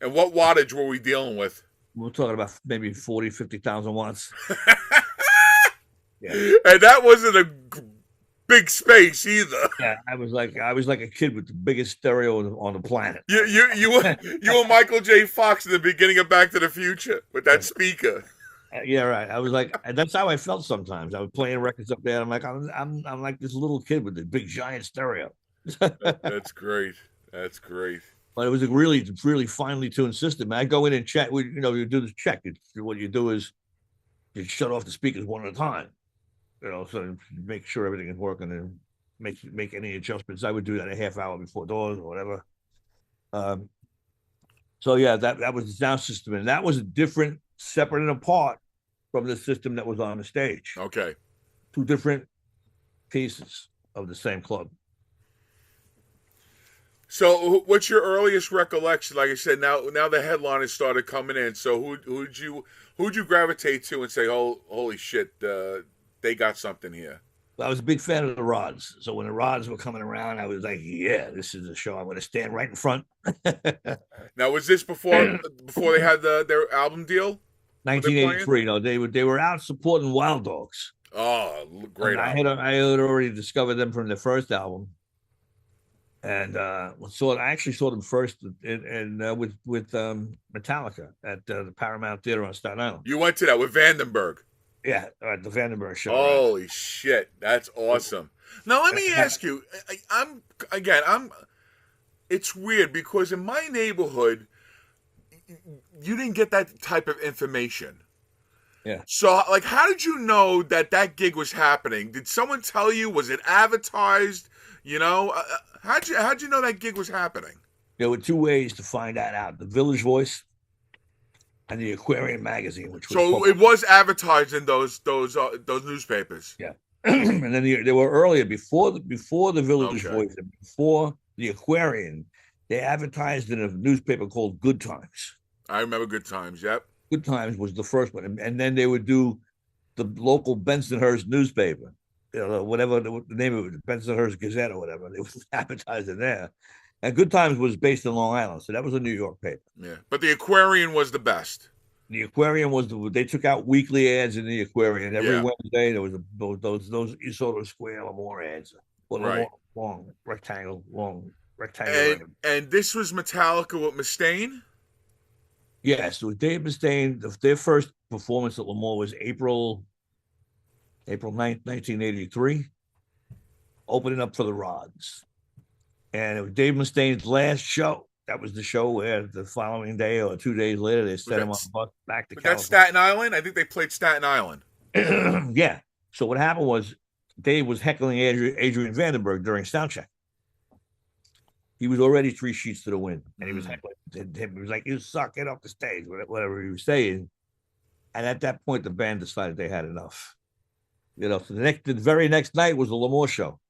Speaker 1: And what wattage were we dealing with?
Speaker 2: We're talking about maybe 40, 50,000 watts.
Speaker 1: Yeah. And that wasn't a big space either.
Speaker 2: Yeah, I was like a kid with the biggest stereo on the planet.
Speaker 1: You were Michael J. Fox in the beginning of Back to the Future with that speaker.
Speaker 2: Yeah, right. I was like, that's how I felt sometimes. I was playing records up there. I'm like, I'm like this little kid with the big giant stereo.
Speaker 1: That's great.
Speaker 2: But it was a really finely tuned system. I go in and check. You do this check. What you do is you shut off the speakers one at a time. So make sure everything is working and make any adjustments. I would do that a half hour before doors or whatever. So yeah, that was the sound system, and that was a different, separate and apart from the system that was on the stage.
Speaker 1: Okay.
Speaker 2: 2 different pieces of the same club.
Speaker 1: So, what's your earliest recollection? Like I said, now the headliners started coming in. So, who'd you gravitate to and say, "Oh, holy shit, they got something here"?
Speaker 2: I was a big fan of the Rods. So when the Rods were coming around, I was like, "Yeah, this is a show. I'm going to stand right in front."
Speaker 1: Now, was this before they had their album deal?
Speaker 2: 1983. No, they were out supporting Wild Dogs.
Speaker 1: Oh, great!
Speaker 2: I had already discovered them from their first album. And I actually saw them first with Metallica at the Paramount Theater on Staten Island.
Speaker 1: You went to that with Vandenberg?
Speaker 2: Yeah, at the Vandenberg show.
Speaker 1: Holy shit, that's awesome. Now let me ask you. It's weird because in my neighborhood, you didn't get that type of information.
Speaker 2: Yeah.
Speaker 1: So, like, how did you know that gig was happening? Did someone tell you? Was it advertised? How'd you know that gig was happening?
Speaker 2: There were 2 ways to find that out: the Village Voice and the Aquarian magazine, which
Speaker 1: it was advertised in those newspapers.
Speaker 2: Yeah, and then they were earlier before the Village Voice and before the Aquarian. They advertised in a newspaper called Good Times.
Speaker 1: I remember Good Times. Yep.
Speaker 2: Good Times was the first one, and then they would do the local Bensonhurst newspaper. Whatever the name of it, Bensonhurst Gazette or whatever, they was advertising there. And Good Times was based in Long Island, so that was a New York paper.
Speaker 1: Yeah, but the Aquarian was the best.
Speaker 2: The Aquarian they took out weekly ads in the Aquarian. Every Wednesday there was those Isoto Square or more ads.
Speaker 1: Right.
Speaker 2: Long rectangle.
Speaker 1: And this was Metallica with Mustaine?
Speaker 2: Yes, with Dave Mustaine. Their first performance at Lemoore was April 9th, 1983, opening up for the Rods. And it was Dave Mustaine's last show that was the show where the following day or 2 days later they
Speaker 1: Was
Speaker 2: sent him
Speaker 1: that
Speaker 2: on a bus back to
Speaker 1: was that
Speaker 2: California.
Speaker 1: Staten Island? I think they played Staten Island.
Speaker 2: Yeah. So what happened was Dave was heckling Adrian Vandenberg during sound check. He was already 3 sheets to the wind, and he was heckling him. He was like, "You suck, get off the stage," whatever he was saying. And at that point, the band decided they had enough. So the very next night was the L'Amour show.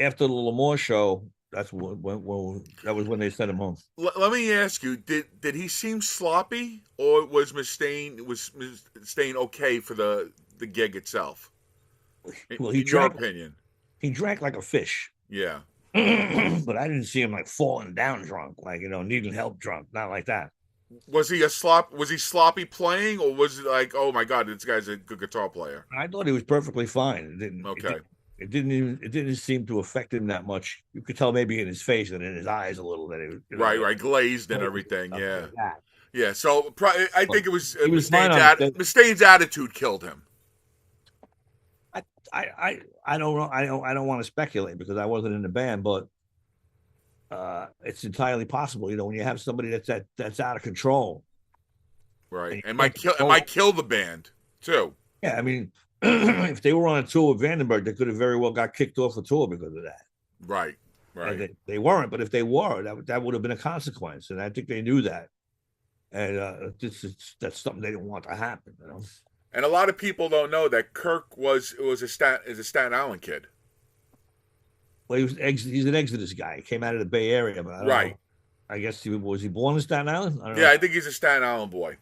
Speaker 2: After the L'Amour show, that's when they sent him home.
Speaker 1: Let me ask you: Did he seem sloppy, or was Mustaine okay for the gig itself?
Speaker 2: Well,
Speaker 1: In your opinion,
Speaker 2: he drank like a fish.
Speaker 1: Yeah.
Speaker 2: But I didn't see him like falling down drunk, like needing help drunk, not like that.
Speaker 1: Was he sloppy playing, or was it like, oh my god, this guy's a good guitar player?
Speaker 2: I thought he was perfectly fine.
Speaker 1: Okay.
Speaker 2: It didn't seem to affect him that much. You could tell maybe in his face and in his eyes a little that he was
Speaker 1: Right, glazed and everything. Yeah,
Speaker 2: like
Speaker 1: yeah. So I think it was Mustaine's attitude killed him.
Speaker 2: I don't know. I don't want to speculate because I wasn't in the band, but it's entirely possible. When you have somebody that's out of control,
Speaker 1: right, and might kill the band too.
Speaker 2: Yeah, I mean, if they were on a tour with Vandenberg, they could have very well got kicked off the tour because of that.
Speaker 1: Right.
Speaker 2: And they weren't, but if they were, that would have been a consequence, and I think they knew that. And that's something they didn't want to happen.
Speaker 1: And a lot of people don't know that Kirk is a Staten Island kid.
Speaker 2: Well, he's an Exodus guy. He came out of the Bay Area, but I don't know. I guess was he born in Staten Island? I don't know.
Speaker 1: I think he's a Staten Island boy.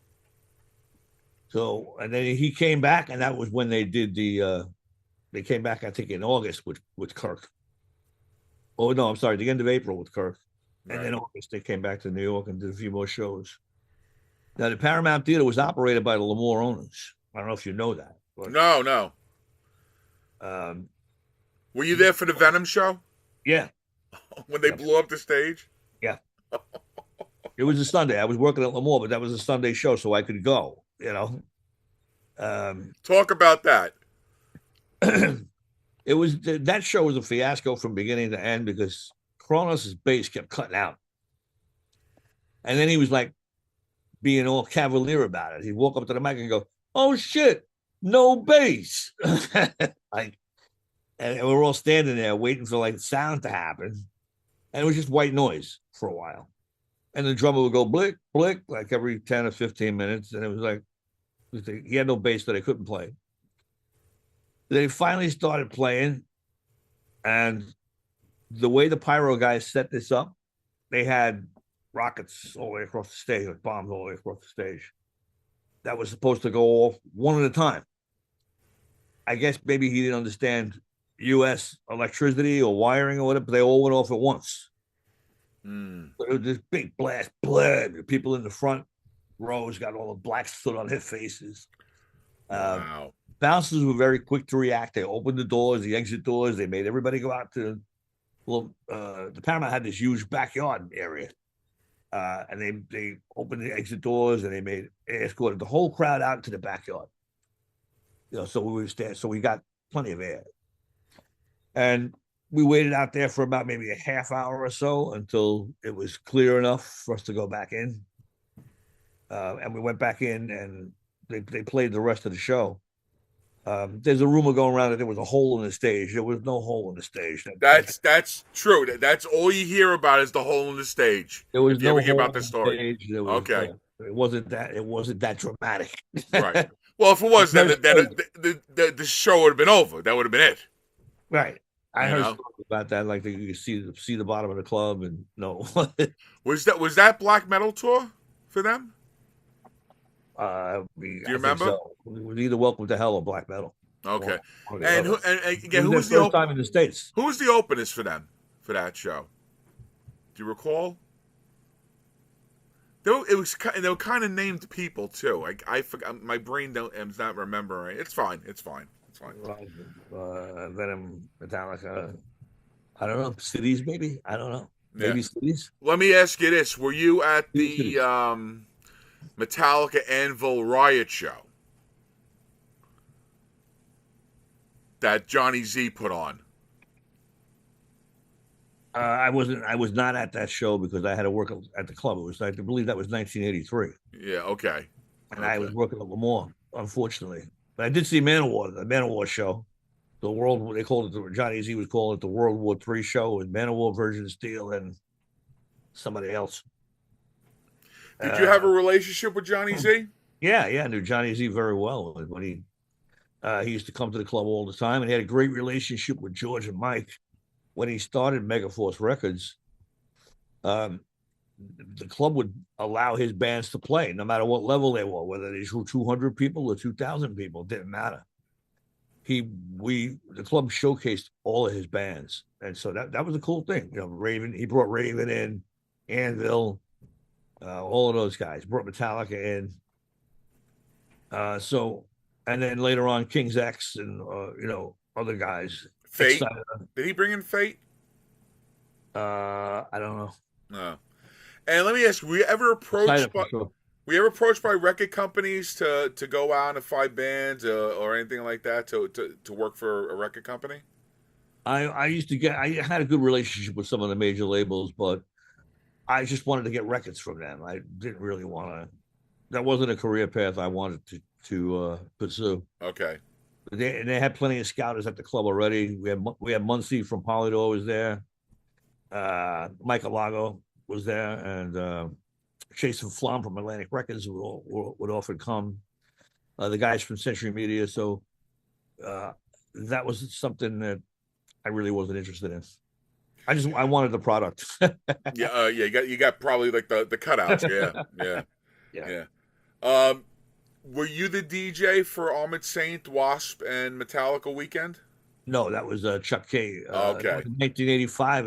Speaker 2: So, and then he came back, and that was when they did they came back, I think, in August with Kirk. Oh, no, I'm sorry, the end of April with Kirk. And then August, they came back to New York and did a few more shows. Now, the Paramount Theater was operated by the L'Amour owners. I don't know if you know that.
Speaker 1: But, no. Were you there for the Venom show?
Speaker 2: Yeah.
Speaker 1: When they blew up the stage?
Speaker 2: Yeah. It was a Sunday. I was working at L'Amour, but that was a Sunday show, so I could go,
Speaker 1: Talk about that.
Speaker 2: That show was a fiasco from beginning to end because Kronos' bass kept cutting out. And then he was like being all cavalier about it. He'd walk up to the mic and go, "Oh shit, no bass." And we're all standing there waiting for like sound to happen. And it was just white noise for a while. And the drummer would go blick, blick, like every 10 or 15 minutes. And it was like, he had no bass that he couldn't play. They finally started playing. And the way the pyro guys set this up, they had rockets all the way across the stage, like bombs all the way across the stage. That was supposed to go off one at a time. I guess maybe he didn't understand U.S. electricity or wiring or whatever, but they all went off at once. But it was this big blast, blood. The people in the front rows got all the black soot on their faces.
Speaker 1: Wow.
Speaker 2: Bouncers were very quick to react. They opened the doors, the exit doors. They made everybody go out to. The Paramount had this huge backyard area, and they opened the exit doors and they escorted the whole crowd out to the backyard. So we got plenty of air, and we waited out there for about maybe a half hour or so until it was clear enough for us to go back in. And we went back in, and they played the rest of the show. There's a rumor going around that there was a hole in the stage. There was no hole in the stage.
Speaker 1: That's true. That's all you hear about is the hole in the stage.
Speaker 2: There was no
Speaker 1: hole
Speaker 2: hear
Speaker 1: about the story.
Speaker 2: Okay. It wasn't that dramatic.
Speaker 1: Right. Well, if it was, then the show would have been over. That would have been it.
Speaker 2: Right. I heard stories about that, like you could see the bottom of the club, and no.
Speaker 1: Was that black metal tour for them?
Speaker 2: Do
Speaker 1: you remember?
Speaker 2: So. It was either Welcome to Hell or Black Metal.
Speaker 1: Okay. And again, who was the
Speaker 2: time in the States?
Speaker 1: Who was the openers for them for that show? Do you recall? They were kind of named people too. I forgot. My brain is not remembering. It's fine.
Speaker 2: Venom, Metallica. I don't know. Cities, maybe. I don't know. Maybe Cities.
Speaker 1: Let me ask you this: were you at the Metallica Anvil Riot show that Johnny Z put on?
Speaker 2: I wasn't. I was not at that show because I had to work at the club. It was, I believe, that was 1983,
Speaker 1: Yeah. Okay.
Speaker 2: and I
Speaker 1: Okay.
Speaker 2: was working at Lemoore, unfortunately. But I did see Manowar, the Manowar show, the world. They called it Johnny Z was calling it the World War III show, and Manowar, Virgin Steel, and somebody else.
Speaker 1: Did you have a
Speaker 2: Uh,
Speaker 1: relationship with Johnny Z?
Speaker 2: yeah, I knew Johnny Z very well when he used to come to the club all the time, and he had a great relationship with George and Mike when he started Megaforce Records. Um, the club would allow his bands to play no matter what level they were, whether they were 200 people or 2,000 people, it didn't matter. The club showcased all of his bands, and so that was a cool thing. Raven, he brought Raven in, Anvil, all of those guys, brought Metallica in. So, and then later on, King's X and other guys.
Speaker 1: Fate.
Speaker 2: Excited.
Speaker 1: Did he bring in Fate?
Speaker 2: I don't know.
Speaker 1: No. And let me ask you: Were you ever
Speaker 2: Excited
Speaker 1: approached by
Speaker 2: for sure.
Speaker 1: record companies to go out and find bands or anything like that to work for a record company?
Speaker 2: I used to I had a good relationship with some of the major labels, but I just wanted to get records from them. I didn't really want to. That wasn't a career path I wanted to pursue.
Speaker 1: Okay.
Speaker 2: They had plenty of scouters at the club already. We had Muncie from Polydor was there. Michael Lago was there, and Jason Flom from Atlantic Records would often come. The guys from Century Media. So that was something that I really wasn't interested in. I wanted the product.
Speaker 1: Yeah. Yeah. You got probably like the cutouts. Yeah. Yeah.
Speaker 2: Yeah.
Speaker 1: Yeah. Um, were you the DJ for Armored Saint, Wasp, and Metallica Weekend?
Speaker 2: No, that was Chuck K. That
Speaker 1: Okay.
Speaker 2: was in 1985.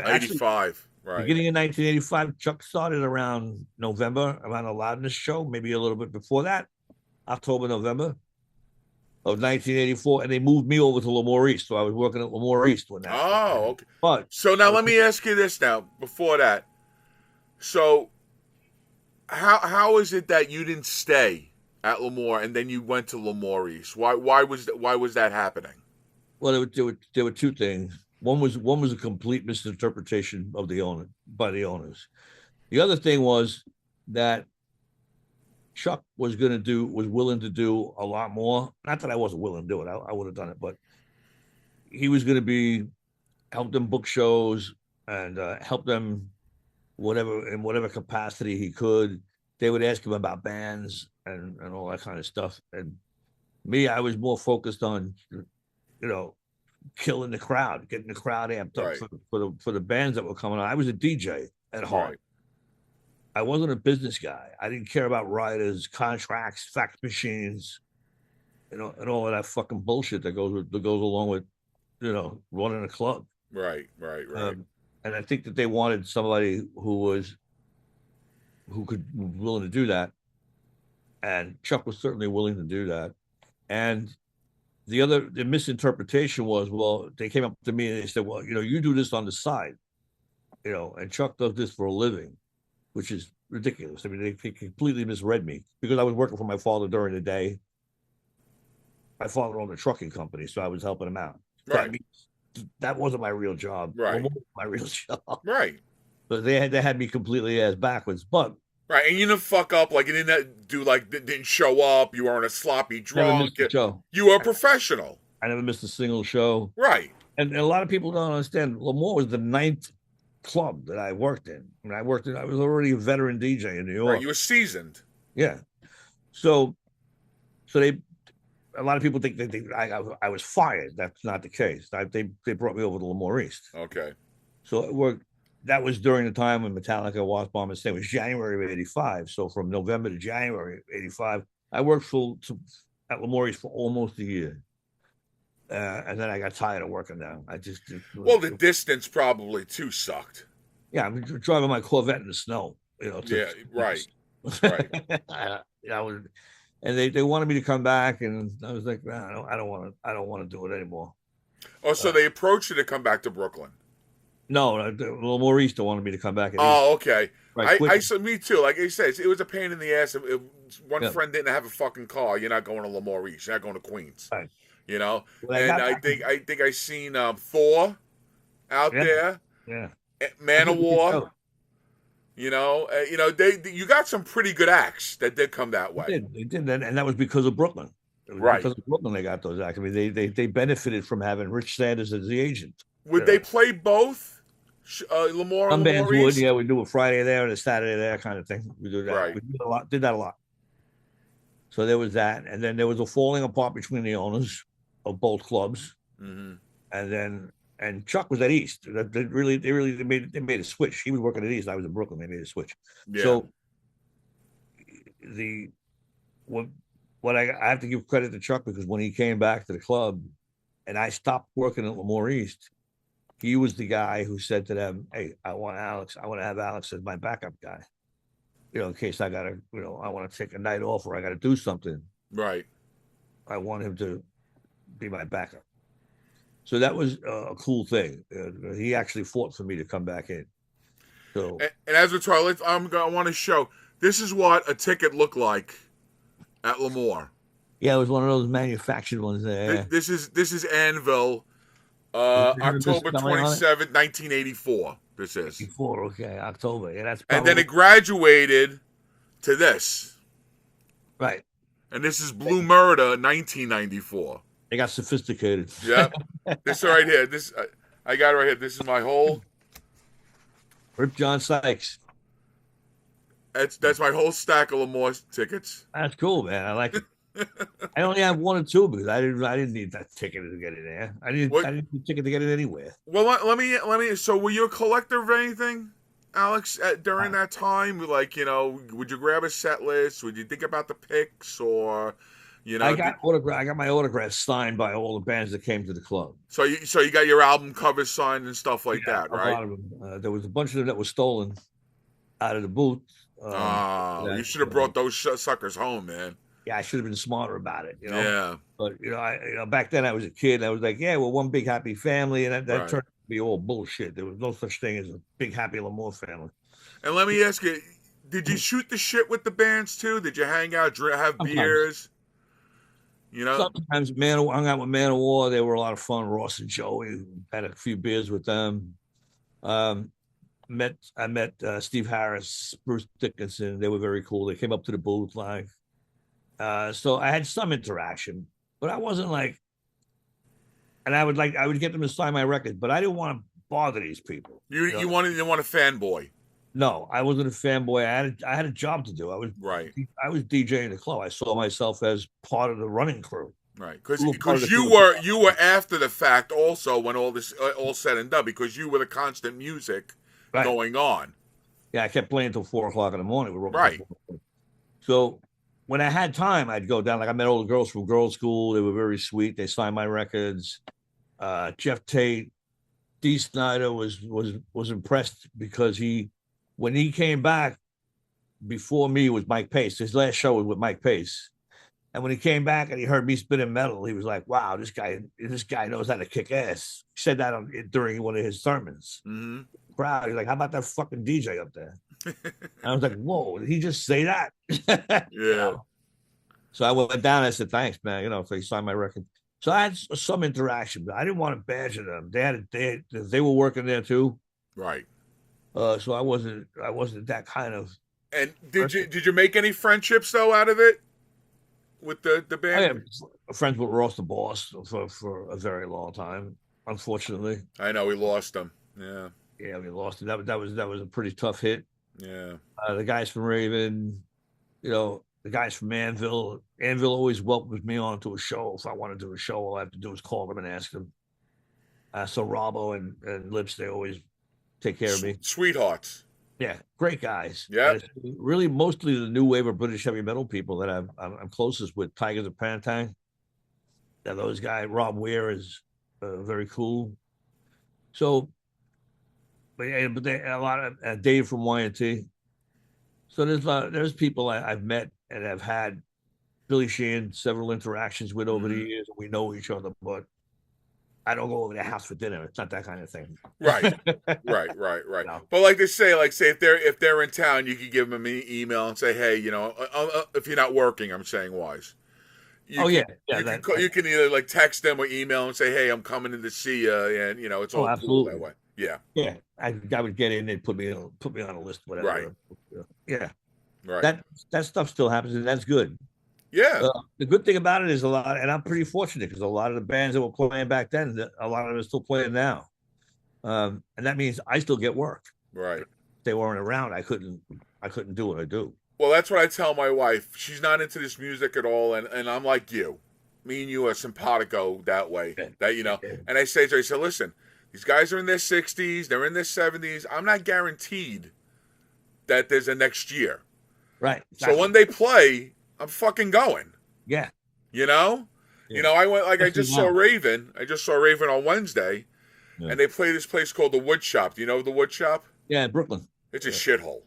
Speaker 2: Actually,
Speaker 1: 85. Right.
Speaker 2: beginning of 1985, Chuck started around November, around the Loudness show, maybe a little bit before that, October, November of 1984, and they moved me over to Lemoore East. So I was working at Lemoore East when that.
Speaker 1: Oh, okay.
Speaker 2: But
Speaker 1: So now let me ask you this now, before that. So how is it that you didn't stay at Lemoore and then you went to Lemoore East? Why was that happening?
Speaker 2: well, there were two things. One was a complete misinterpretation of the owner by the owners. The other thing was that Chuck was willing to do a lot more. Not that I wasn't willing to do it, I would have done it, but he was going to help them book shows and help them whatever capacity he could. They would ask him about bands and all that kind of stuff. And me, I was more focused on killing the crowd, getting the crowd amped up
Speaker 1: Right.
Speaker 2: for the bands that were coming on. I was a DJ at heart.
Speaker 1: Right.
Speaker 2: I wasn't a business guy. I didn't care about writers, contracts, fax machines, and all of that fucking bullshit that goes along with running a club.
Speaker 1: Right. Right. Right.
Speaker 2: And I think that they wanted somebody who was willing to do that, and Chuck was certainly willing to do that. And the misinterpretation was, well, they came up to me and they said, well, you do this on the side, and Chuck does this for a living, which is ridiculous. I mean, they completely misread me because I was working for my father during the day. My father owned a trucking company, so I was helping him out.
Speaker 1: Right.
Speaker 2: That wasn't my real job.
Speaker 1: Right.
Speaker 2: My real job.
Speaker 1: Right.
Speaker 2: But they had me completely ass backwards. But
Speaker 1: Right. And you didn't fuck up, like you didn't show up, you weren't a sloppy
Speaker 2: never
Speaker 1: drunk.
Speaker 2: missed a show.
Speaker 1: You were a professional.
Speaker 2: I never missed a single show.
Speaker 1: Right.
Speaker 2: And a lot of people don't understand. Lemoore was the ninth club that I worked in. I was already a veteran DJ in New York.
Speaker 1: Right. You were seasoned.
Speaker 2: Yeah. So a lot of people think I was fired. That's not the case. They brought me over to Lemoore East.
Speaker 1: Okay.
Speaker 2: So it worked. That was during the time when Metallica, Wasp, Bomb, and Stain. It was January of '85. So from November to January of '85, I worked at Lemoore East for almost a year. And then I got tired of working there.
Speaker 1: The distance probably too sucked.
Speaker 2: Yeah, I'm driving my Corvette in the snow.
Speaker 1: Yeah, right. Right.
Speaker 2: And they wanted me to come back, and I was like, nah, I don't want to do it anymore.
Speaker 1: Oh, so they approached you to come back to Brooklyn.
Speaker 2: No, Lemoore East wanted me to come back.
Speaker 1: Oh, okay.
Speaker 2: Right,
Speaker 1: Me too. Like I said, it was a pain in the ass. If one friend didn't have a fucking car, you're not going to Lemoore East. You're not going to Queens.
Speaker 2: Right.
Speaker 1: And I think I seen Thor out there.
Speaker 2: Yeah.
Speaker 1: Man
Speaker 2: That's a
Speaker 1: of
Speaker 2: great
Speaker 1: War.
Speaker 2: show.
Speaker 1: You got some pretty good acts that did come that way.
Speaker 2: They did that, and that was because of Brooklyn. It was
Speaker 1: Right.
Speaker 2: because of Brooklyn they got those acts. I mean, they benefited from having Rich Sanders as the agent.
Speaker 1: Would they play both Lemoore
Speaker 2: Some
Speaker 1: and
Speaker 2: bands
Speaker 1: Lemoore
Speaker 2: would,
Speaker 1: East?
Speaker 2: yeah, we do a Friday there and a Saturday there kind of thing. We do that.
Speaker 1: Right.
Speaker 2: We did a lot, did that a lot. So there was that, and then there was a falling apart between the owners of both clubs,
Speaker 1: Mm-hmm.
Speaker 2: and Chuck was at East. They made a switch. He was working at East. I was in Brooklyn. They made a switch.
Speaker 1: Yeah.
Speaker 2: So the what I have to give credit to Chuck, because when he came back to the club, and I stopped working at Lemoore East, he was the guy who said to them, "Hey, I want to have Alex as my backup guy. In case I gotta, I want to take a night off or I got to do something.
Speaker 1: Right.
Speaker 2: I want him to be my backup." So that was a cool thing. He actually fought for me to come back in. So,
Speaker 1: and as we're talking, I want to show. This is what a ticket looked like at Lemoore.
Speaker 2: yeah, it was one of those manufactured ones there.
Speaker 1: This is Anvil, October 27th, 1984. This is.
Speaker 2: 84, okay, October. Yeah, that's
Speaker 1: probably. And then
Speaker 2: probably
Speaker 1: it graduated to this.
Speaker 2: right.
Speaker 1: And this is Blue Murder, 1994.
Speaker 2: They got sophisticated.
Speaker 1: Yep. This right here. This I got it right here. This is my whole.
Speaker 2: Rip John Sykes.
Speaker 1: That's my whole stack of Lemoore tickets.
Speaker 2: That's cool, man. I like it. I only have one or two because I didn't need that ticket to get in there. I didn't need a ticket to get it anywhere.
Speaker 1: Well, let me. So, were you a collector of anything, Alex? During that time, like, would you grab a set list? Would you think about the picks, or,
Speaker 2: I got my autographs signed by all the bands that came to the club.
Speaker 1: So you got your album covers signed and stuff like that, right?
Speaker 2: A lot of them. There was a bunch of them that was stolen out of the booth.
Speaker 1: You should have brought those suckers home, man.
Speaker 2: Yeah, I should have been smarter about it,
Speaker 1: Yeah.
Speaker 2: But back then I was a kid. And I was like, yeah, we're one big happy family, and that turned out to be all bullshit. There was no such thing as a big happy Lemoore family.
Speaker 1: And let me ask you, did you shoot the shit with the bands too? Did you hang out, have beers?
Speaker 2: Sometimes hung out with Man of War. They were a lot of fun. Ross and Joey, had a few beers with them. I met Steve Harris, Bruce Dickinson. They were very cool. They came up to the booth live. So I had some interaction, but I wasn't like, and I would get them to sign my records, but I didn't want to bother these people.
Speaker 1: You didn't want a fanboy.
Speaker 2: No, I wasn't a fanboy. I had a job to do. I was DJing the club. I saw myself as part of the running crew.
Speaker 1: Right, because you were after the fact also when all this all said and done, because you were the constant music going on.
Speaker 2: Yeah, I kept playing until 4:00 in the morning.
Speaker 1: Right.
Speaker 2: So when I had time, I'd go down. Like, I met all the girls from girls' school. They were very sweet. They signed my records. Jeff Tate, Dee Snider was impressed because when he came back before me was Mike Pace. His last show was with Mike Pace. And when he came back and he heard me spinning metal, he was like, "Wow, this guy knows how to kick ass." He said that during one of his sermons.
Speaker 1: Mm-hmm.
Speaker 2: Proud. He's like, "How about that fucking DJ up there?" I was like, "Whoa, did he just say that?"
Speaker 1: Yeah.
Speaker 2: So I went down and I said, "Thanks, man." So he signed my record. So I had some interaction, but I didn't want to badger them. They were working there too.
Speaker 1: Right.
Speaker 2: So I wasn't that kind of.
Speaker 1: And did you make any friendships though out of it with the band?
Speaker 2: I am friends with Ross the Boss for a very long time. Unfortunately,
Speaker 1: I know we lost them. Yeah.
Speaker 2: Yeah, we lost it. That was a pretty tough hit.
Speaker 1: Yeah.
Speaker 2: The guys from Raven, the guys from Anvil. Anvil always welcomes me on to a show. If I want to do a show, all I have to do is call them and ask them. So Robbo and Lips, they always take care of me. Sweethearts. Yeah, great guys.
Speaker 1: Yeah.
Speaker 2: Really, mostly the new wave of British heavy metal people that I'm closest with. Tigers of Pantang. Yeah, those guys. Rob Weir is very cool. So, but a lot of Dave from Y&T. So there's people I've met and have had Billy Sheehan several interactions with over the years, and we know each other, but I don't go over their house for dinner. It's not that kind of thing.
Speaker 1: Right. No. But like they say, if they're in town, you could give them an email and say, "Hey, if you're not working," I'm saying wise. You can either text them or email and say, "Hey, I'm coming in to see you," and it's all cool that way. Yeah.
Speaker 2: Yeah, I would get in. They'd put me on a list,
Speaker 1: Right.
Speaker 2: whatever. Yeah,
Speaker 1: Right.
Speaker 2: that stuff still happens, and that's good.
Speaker 1: Yeah.
Speaker 2: The good thing about it is a lot, and I'm pretty fortunate because a lot of the bands that were playing back then, a lot of them are still playing now, and that means I still get work.
Speaker 1: Right.
Speaker 2: If they weren't around, I couldn't do what I do.
Speaker 1: Well, that's what I tell my wife. She's not into this music at all, and I'm like you. Me and you are simpatico that way.
Speaker 2: Yeah.
Speaker 1: That And I say to her, I say, listen, these guys are in their 60s, they're in their 70s. I'm not guaranteed that there's a next year.
Speaker 2: Right.
Speaker 1: So when they play, I'm fucking going.
Speaker 2: Yeah.
Speaker 1: You know?
Speaker 2: Yeah.
Speaker 1: I went I
Speaker 2: Especially
Speaker 1: just saw
Speaker 2: now.
Speaker 1: Raven. I just saw Raven on Wednesday,
Speaker 2: Yeah.
Speaker 1: and they play this place called the Wood Shop. Do you know the Wood Shop?
Speaker 2: Yeah, Brooklyn.
Speaker 1: It's a shithole.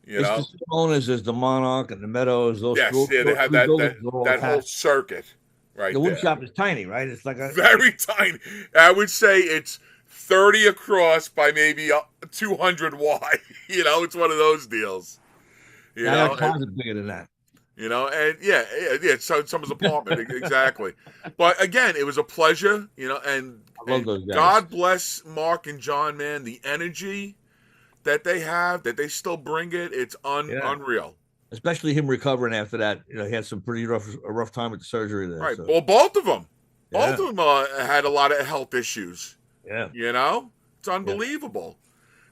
Speaker 2: It's the same owners as the Monarch and the Meadows.
Speaker 1: Yes, yeah, they have that whole circuit right
Speaker 2: The wood
Speaker 1: there.
Speaker 2: shop is tiny, right? It's like a
Speaker 1: Very tiny. I would say it's 30 across by maybe 200 wide. It's one of those deals.
Speaker 2: I got a closet bigger than that.
Speaker 1: And yeah. So someone's apartment exactly. But again, it was a pleasure. And
Speaker 2: I love those guys.
Speaker 1: God bless Mark and John, man. The energy that they have, that they still bring it. It's unreal.
Speaker 2: Especially him recovering after that. He had some pretty rough time with the surgery there.
Speaker 1: Right.
Speaker 2: So.
Speaker 1: Well, both of them. Both of them had a lot of health issues.
Speaker 2: Yeah.
Speaker 1: It's unbelievable.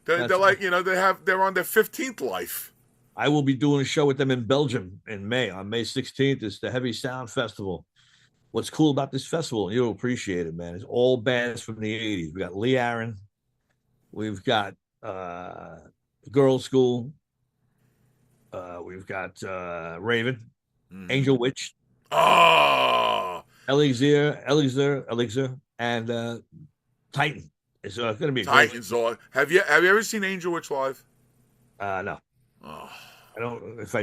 Speaker 1: Yeah. They're like, they're on their 15th life.
Speaker 2: I will be doing a show with them in Belgium in May. On May 16th, it's the Heavy Sound Festival. What's cool about this festival, and you'll appreciate it, man, is all bands from the 80s. We got Lee Aaron. We've got Girls School. We've got Raven, Angel Witch.
Speaker 1: Oh,
Speaker 2: Elixir, and Titan. It's going to be
Speaker 1: Titans. Have you ever seen Angel Witch live?
Speaker 2: No.
Speaker 1: Oh.
Speaker 2: I don't. If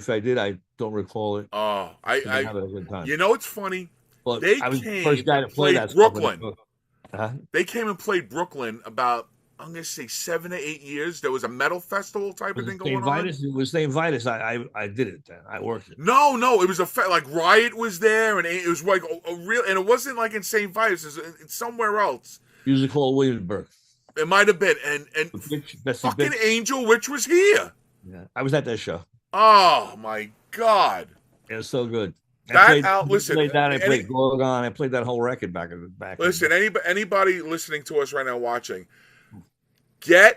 Speaker 2: I did, I don't recall it.
Speaker 1: Oh,
Speaker 2: I have a good time.
Speaker 1: It's funny.
Speaker 2: Well,
Speaker 1: they
Speaker 2: I was
Speaker 1: came
Speaker 2: the first guy to play that
Speaker 1: Brooklyn. They came and played Brooklyn about, I'm gonna say 7 to 8 years. There was a metal festival type of thing going on.
Speaker 2: It was St. Vitus. I did it then. I worked it.
Speaker 1: No, it was like Riot was there, and it was like a real, and it wasn't like in St. Vitus. It's somewhere else.
Speaker 2: Music Hall Williamsburg.
Speaker 1: It might have been, and fucking Angel Witch was here.
Speaker 2: Yeah, I was at that show.
Speaker 1: Oh my God,
Speaker 2: it was so good.
Speaker 1: Listen,
Speaker 2: I played Gorgon. I played that whole record back.
Speaker 1: Listen, anybody listening to us right now, watching, go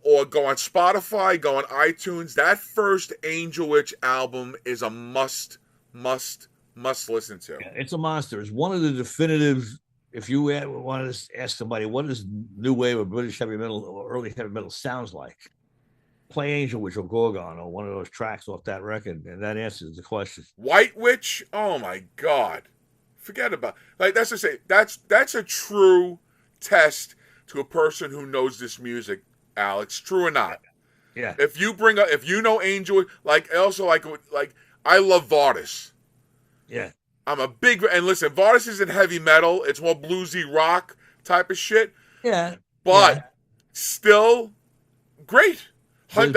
Speaker 1: on Spotify, go on iTunes. That first Angel Witch album is a must listen to.
Speaker 2: Yeah, it's a monster. It's one of the definitive. If you want to ask somebody what is new wave of British heavy metal or early heavy metal sounds like, play Angel Witch or Gorgon or one of those tracks off that record, and that answers the question.
Speaker 1: White Witch, oh my God, forget about that's to say that's a true test to a person who knows this music, Alex. True or not?
Speaker 2: Yeah.
Speaker 1: If you know Angel, like I love Vardis.
Speaker 2: Yeah.
Speaker 1: I'm a big, and listen, Vardis isn't heavy metal. It's more bluesy rock type of shit.
Speaker 2: Yeah.
Speaker 1: But still great. To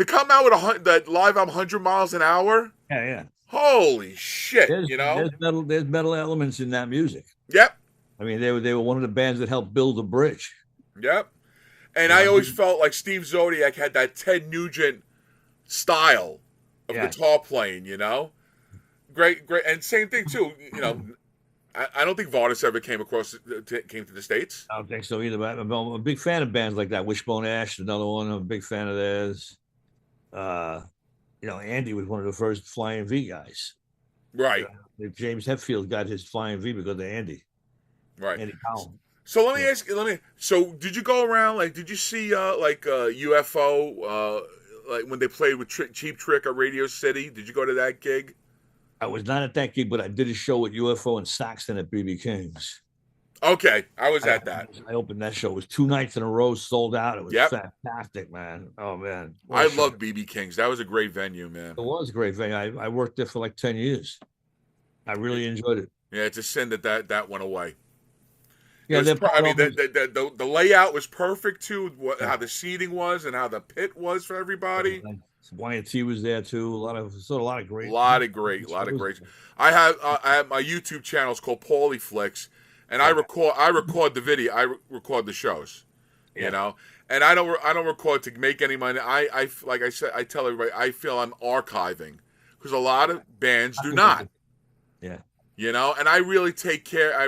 Speaker 1: come out with that live album 100 miles an hour.
Speaker 2: Yeah.
Speaker 1: Holy shit,
Speaker 2: There's metal elements in that music.
Speaker 1: Yep.
Speaker 2: I mean, they were one of the bands that helped build the bridge.
Speaker 1: Yep. And I always felt like Steve Zodiac had that Ted Nugent style of guitar playing, Great. And same thing, too, I don't think Vardis ever came to the States.
Speaker 2: I don't think so either, but I'm a big fan of bands like that. Wishbone Ash, another one. I'm a big fan of theirs. Andy was one of the first Flying V guys.
Speaker 1: Right.
Speaker 2: James Hetfield got his Flying V because of Andy.
Speaker 1: Right.
Speaker 2: Andy Powell.
Speaker 1: So let me ask you, so did you go around, did you see, UFO, when they played with Cheap Trick at Radio City? Did you go to that gig?
Speaker 2: I was not at that gig, but I did a show with UFO in Saxton at BB King's.
Speaker 1: Okay, I was at that.
Speaker 2: I opened that show. It was 2 nights in a row, sold out. It was fantastic, man. Oh, man.
Speaker 1: I love BB King's. That was a great venue, man.
Speaker 2: It was a great venue. I worked there for like 10 years. I really enjoyed it.
Speaker 1: Yeah, it's a sin that went away.
Speaker 2: Yeah,
Speaker 1: the layout was perfect, too, how the seating was and how the pit was for everybody.
Speaker 2: Y&T was there too. A lot of great.
Speaker 1: A lot of great. I have my YouTube channel is called Paulie Flicks, and I record the video. Record the shows. You
Speaker 2: Yeah.
Speaker 1: know, and I don't record to make any money. I like I said, I tell everybody I feel I'm archiving because a lot of bands do not.
Speaker 2: Yeah.
Speaker 1: You know, and I really take care. I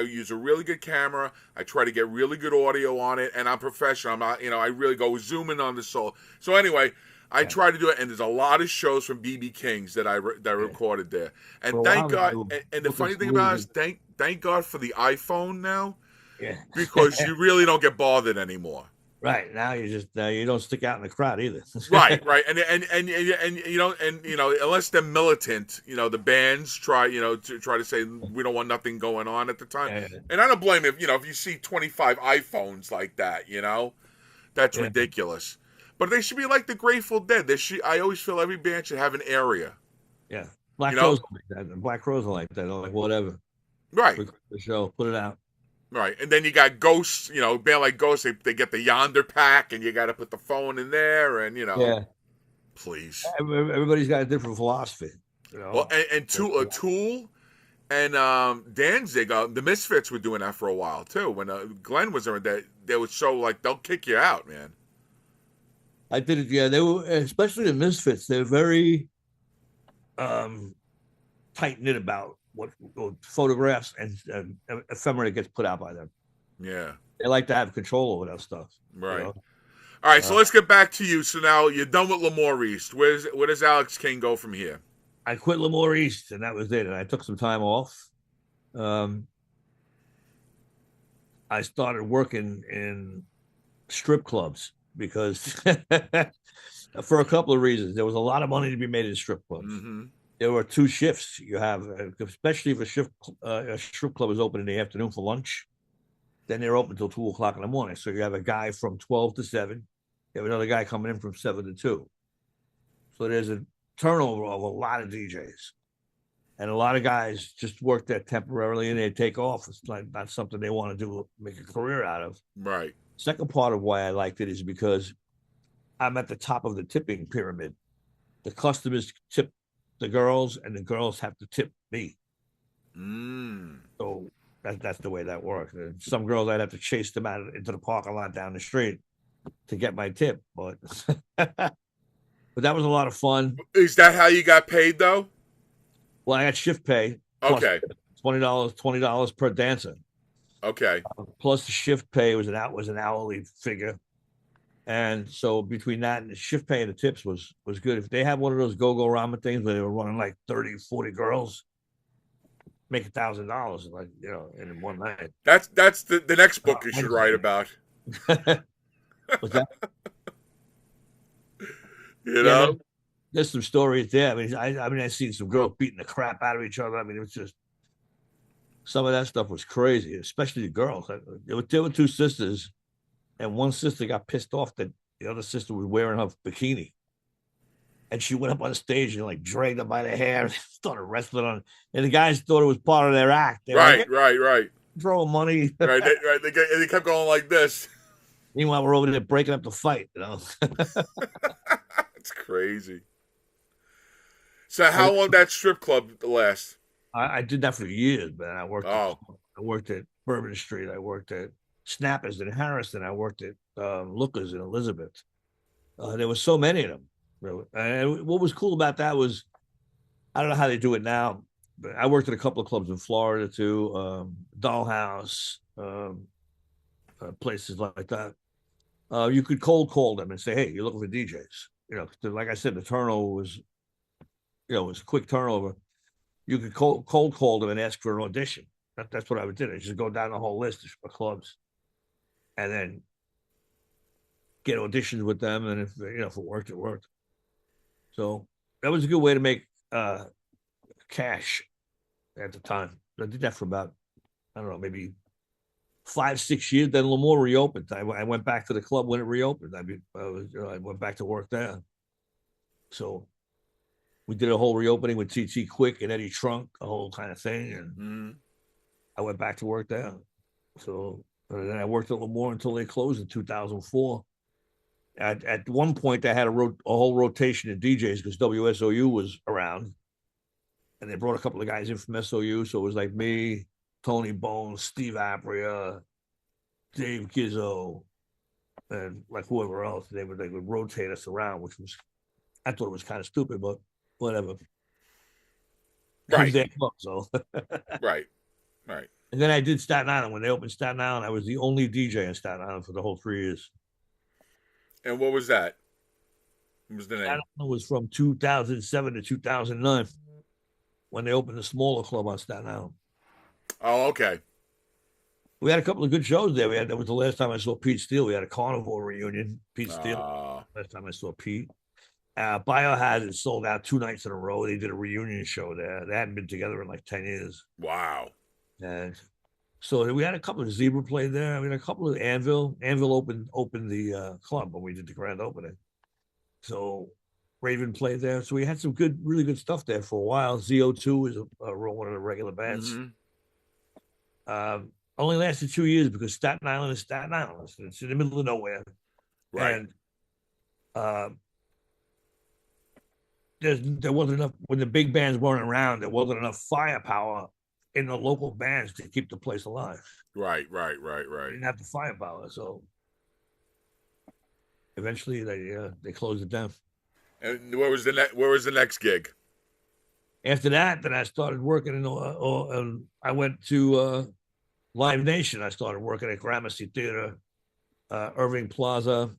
Speaker 1: use a really good camera. I try to get really good audio on it, and I'm professional. I'm not, I really go zoom in on the soul. So anyway, I try to do it, and there's a lot of shows from BB King's that I recorded there. And
Speaker 2: For a
Speaker 1: thank
Speaker 2: while,
Speaker 1: God.
Speaker 2: they were
Speaker 1: And the
Speaker 2: looking
Speaker 1: funny thing
Speaker 2: smooth
Speaker 1: about it is,
Speaker 2: and-
Speaker 1: thank God for the iPhone now,
Speaker 2: yeah.
Speaker 1: because you really don't get bothered anymore.
Speaker 2: Right. Now you don't stick out in the crowd either.
Speaker 1: Right, and unless they're militant, the bands try, to say we don't want nothing going on at the time,
Speaker 2: Yeah.
Speaker 1: and I don't blame him. If you see 25 iPhones like that, that's
Speaker 2: Yeah.
Speaker 1: ridiculous. But they should be like the Grateful Dead. I always feel every band should have an area.
Speaker 2: Yeah. Black
Speaker 1: You know?
Speaker 2: Crowes are like that. Black Crowes are like that. They're like, whatever.
Speaker 1: Right,
Speaker 2: The show, put it out.
Speaker 1: right, and then you got Ghosts. A band like Ghosts, they get the Yonder pack, and you got to put the phone in there, and
Speaker 2: Yeah.
Speaker 1: please.
Speaker 2: Everybody's got a different philosophy.
Speaker 1: Well, and Tool and Danzig, the Misfits were doing that for a while too. When Glenn was around, they would show like they'll kick you out, man.
Speaker 2: I did it. Yeah, they were, especially the Misfits. They're very tight knit about what photographs and ephemera gets put out by them.
Speaker 1: Yeah,
Speaker 2: They like to have control over that stuff.
Speaker 1: right. All right, so let's get back to you. So now you're done with Lemoore East. Where does Alex Kayne go from here?
Speaker 2: I quit Lemoore East, and that was it. And I took some time off. I started working in strip clubs because for a couple of reasons. There was a lot of money to be made in strip clubs.
Speaker 1: Mm-hmm.
Speaker 2: There were two shifts you have, especially if a strip club is open in the afternoon for lunch. Then they're open until 2:00 in the morning. So you have a guy from 12 to 7. You have another guy coming in from 7 to 2. So there's a turnover of a lot of DJs. And a lot of guys just work there temporarily and they take off. It's not something they want to do, make a career out of.
Speaker 1: Right.
Speaker 2: Second part of why I liked it is because I'm at the top of the tipping pyramid. The customers tip the girls and the girls have to tip me. So that's the way that works. Some girls, I'd have to chase them out into the parking lot down the street to get my tip. But but that was a lot of fun.
Speaker 1: Is that how you got paid though?
Speaker 2: Well, I got shift pay.
Speaker 1: Okay.
Speaker 2: $20 per dancer.
Speaker 1: Okay.
Speaker 2: Plus the shift pay was an hourly figure. And so between that and the shift pay and the tips was good. If they had one of those go-go ramen things where they were running like 30, 40 girls, make $1,000 like in one night.
Speaker 1: That's the next book you should write about.
Speaker 2: What's that? There's some stories there. I mean, I seen some girls beating the crap out of each other. I mean, it was just some of that stuff was crazy, especially the girls. There were two sisters, and one sister got pissed off that the other sister was wearing her bikini. And she went up on the stage and like dragged her by the hair and started wrestling on. And the guys thought it was part of their act.
Speaker 1: Right.
Speaker 2: Throw money.
Speaker 1: Right. They kept going like this.
Speaker 2: Meanwhile, we're over there breaking up the fight.
Speaker 1: It's crazy. So how long did that strip club last?
Speaker 2: I did that for years, man. I worked at Bourbon Street. I worked at Snappers in Harrison. I worked at Lookers in Elizabeth. There were so many of them. Really. And what was cool about that was, I don't know how they do it now, but I worked at a couple of clubs in Florida too, Dollhouse, places like that. You could cold call them and say, "Hey, you're looking for DJs." Like I said, the turnover was, it was a quick turnover. You could cold call them and ask for an audition. That's what I would do. I just go down the whole list of clubs, and then get auditions with them. And if it worked, it worked. So that was a good way to make cash at the time. I did that for about, I don't know, maybe 5-6 years. Then Lemoore reopened. I went back to the club when it reopened. I went back to work there. So we did a whole reopening with TT Quick and Eddie Trunk, a whole kind of thing. And I went back to work there. So then I worked at Lemoore until they closed in 2004. At one point, I had a whole rotation of DJs because WSOU was around, and they brought a couple of guys in from SOU. So it was like me, Tony Bones, Steve Apria, Dave Gizzo, and like whoever else. They would rotate us around, which was I thought it was kind of stupid, but whatever. It was
Speaker 1: Right.
Speaker 2: their club, so.
Speaker 1: Right. Right.
Speaker 2: And then I did Staten Island. When they opened Staten Island, I was the only DJ in Staten Island for the whole 3 years.
Speaker 1: And what was that? What was the
Speaker 2: Staten
Speaker 1: name?
Speaker 2: Island was from 2007 to 2009 when they opened the smaller club on Staten Island.
Speaker 1: Oh, okay.
Speaker 2: We had a couple of good shows there. That was the last time I saw Pete Steele. We had a carnival reunion. Pete Steele. Last time I saw Pete. Biohazard sold out 2 nights in a row. They did a reunion show there. They hadn't been together in like 10 years.
Speaker 1: Wow.
Speaker 2: And so we had a couple of Zebra played there. I mean, a couple of Anvil. Anvil opened the club when we did the grand opening. So Raven played there. So we had some really good stuff there for a while. ZO2 is one of the regular bands. Mm-hmm. Only lasted 2 years because Staten Island is Staten Island. It's in the middle of nowhere.
Speaker 1: Right.
Speaker 2: And there wasn't enough, when the big bands weren't around, there wasn't enough firepower in the local bands to keep the place alive.
Speaker 1: Right.
Speaker 2: They didn't have the firepower, so eventually they closed it down.
Speaker 1: And where was the next gig?
Speaker 2: After that, then I started working I went to Live Nation. I started working at Gramercy Theater, Irving Plaza.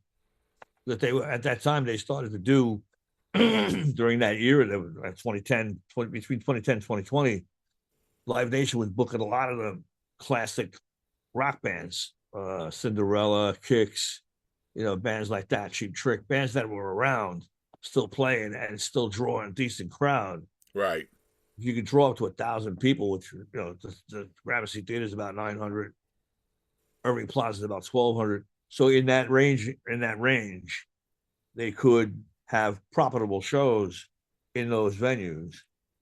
Speaker 2: That they were at that time they started to do during that year, that was 2010, between 2010 and 2020, Live Nation was booking a lot of the classic rock bands, Cinderella, Kicks, bands like that, Cheap Trick, bands that were around, still playing and still drawing a decent crowd.
Speaker 1: Right.
Speaker 2: You could draw up to 1,000 people, which, the Gramercy Theater is about 900. Irving Plaza is about 1,200. So in that range, they could have profitable shows in those venues,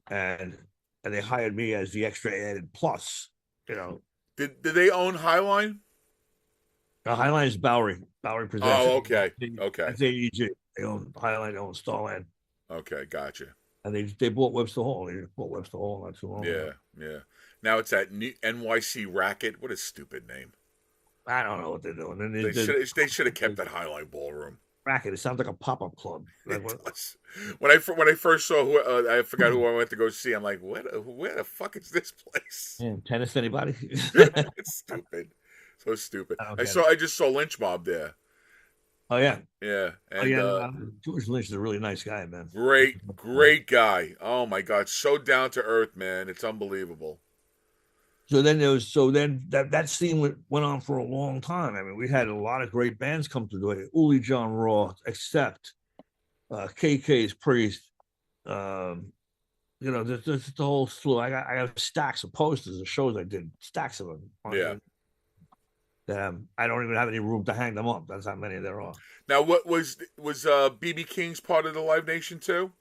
Speaker 2: and they hired me as the extra added plus.
Speaker 1: Did they own Highline?
Speaker 2: Highline is Bowery presents.
Speaker 1: Oh, okay.
Speaker 2: That's AEG. They own Highline. They own Starland.
Speaker 1: Okay, gotcha.
Speaker 2: And they bought Webster Hall. They bought Webster Hall not too long ago.
Speaker 1: Yeah. Now it's at NYC Racket. What a stupid name.
Speaker 2: I don't know what they're doing. And
Speaker 1: they should have kept that Highline Ballroom.
Speaker 2: Racket. It sounds like a pop-up club.
Speaker 1: When I first saw I forgot who I went to go see. I'm like, where the fuck is this place?
Speaker 2: Yeah, tennis anybody?
Speaker 1: It's stupid. So stupid. I just saw Lynch Mob there.
Speaker 2: Oh yeah.
Speaker 1: Yeah. And,
Speaker 2: George Lynch is a really nice guy, man.
Speaker 1: Great guy. Oh my God, so down to earth, man. It's unbelievable.
Speaker 2: So then that scene went on for a long time. I mean, we had a lot of great bands come to the way. Uli John Roth, Accept, KK's Priest. There's the whole slew. I got stacks of posters of shows I did, stacks of them.
Speaker 1: Yeah.
Speaker 2: I don't even have any room to hang them up. That's how many there are.
Speaker 1: Now, what was BB King's part of the Live Nation too?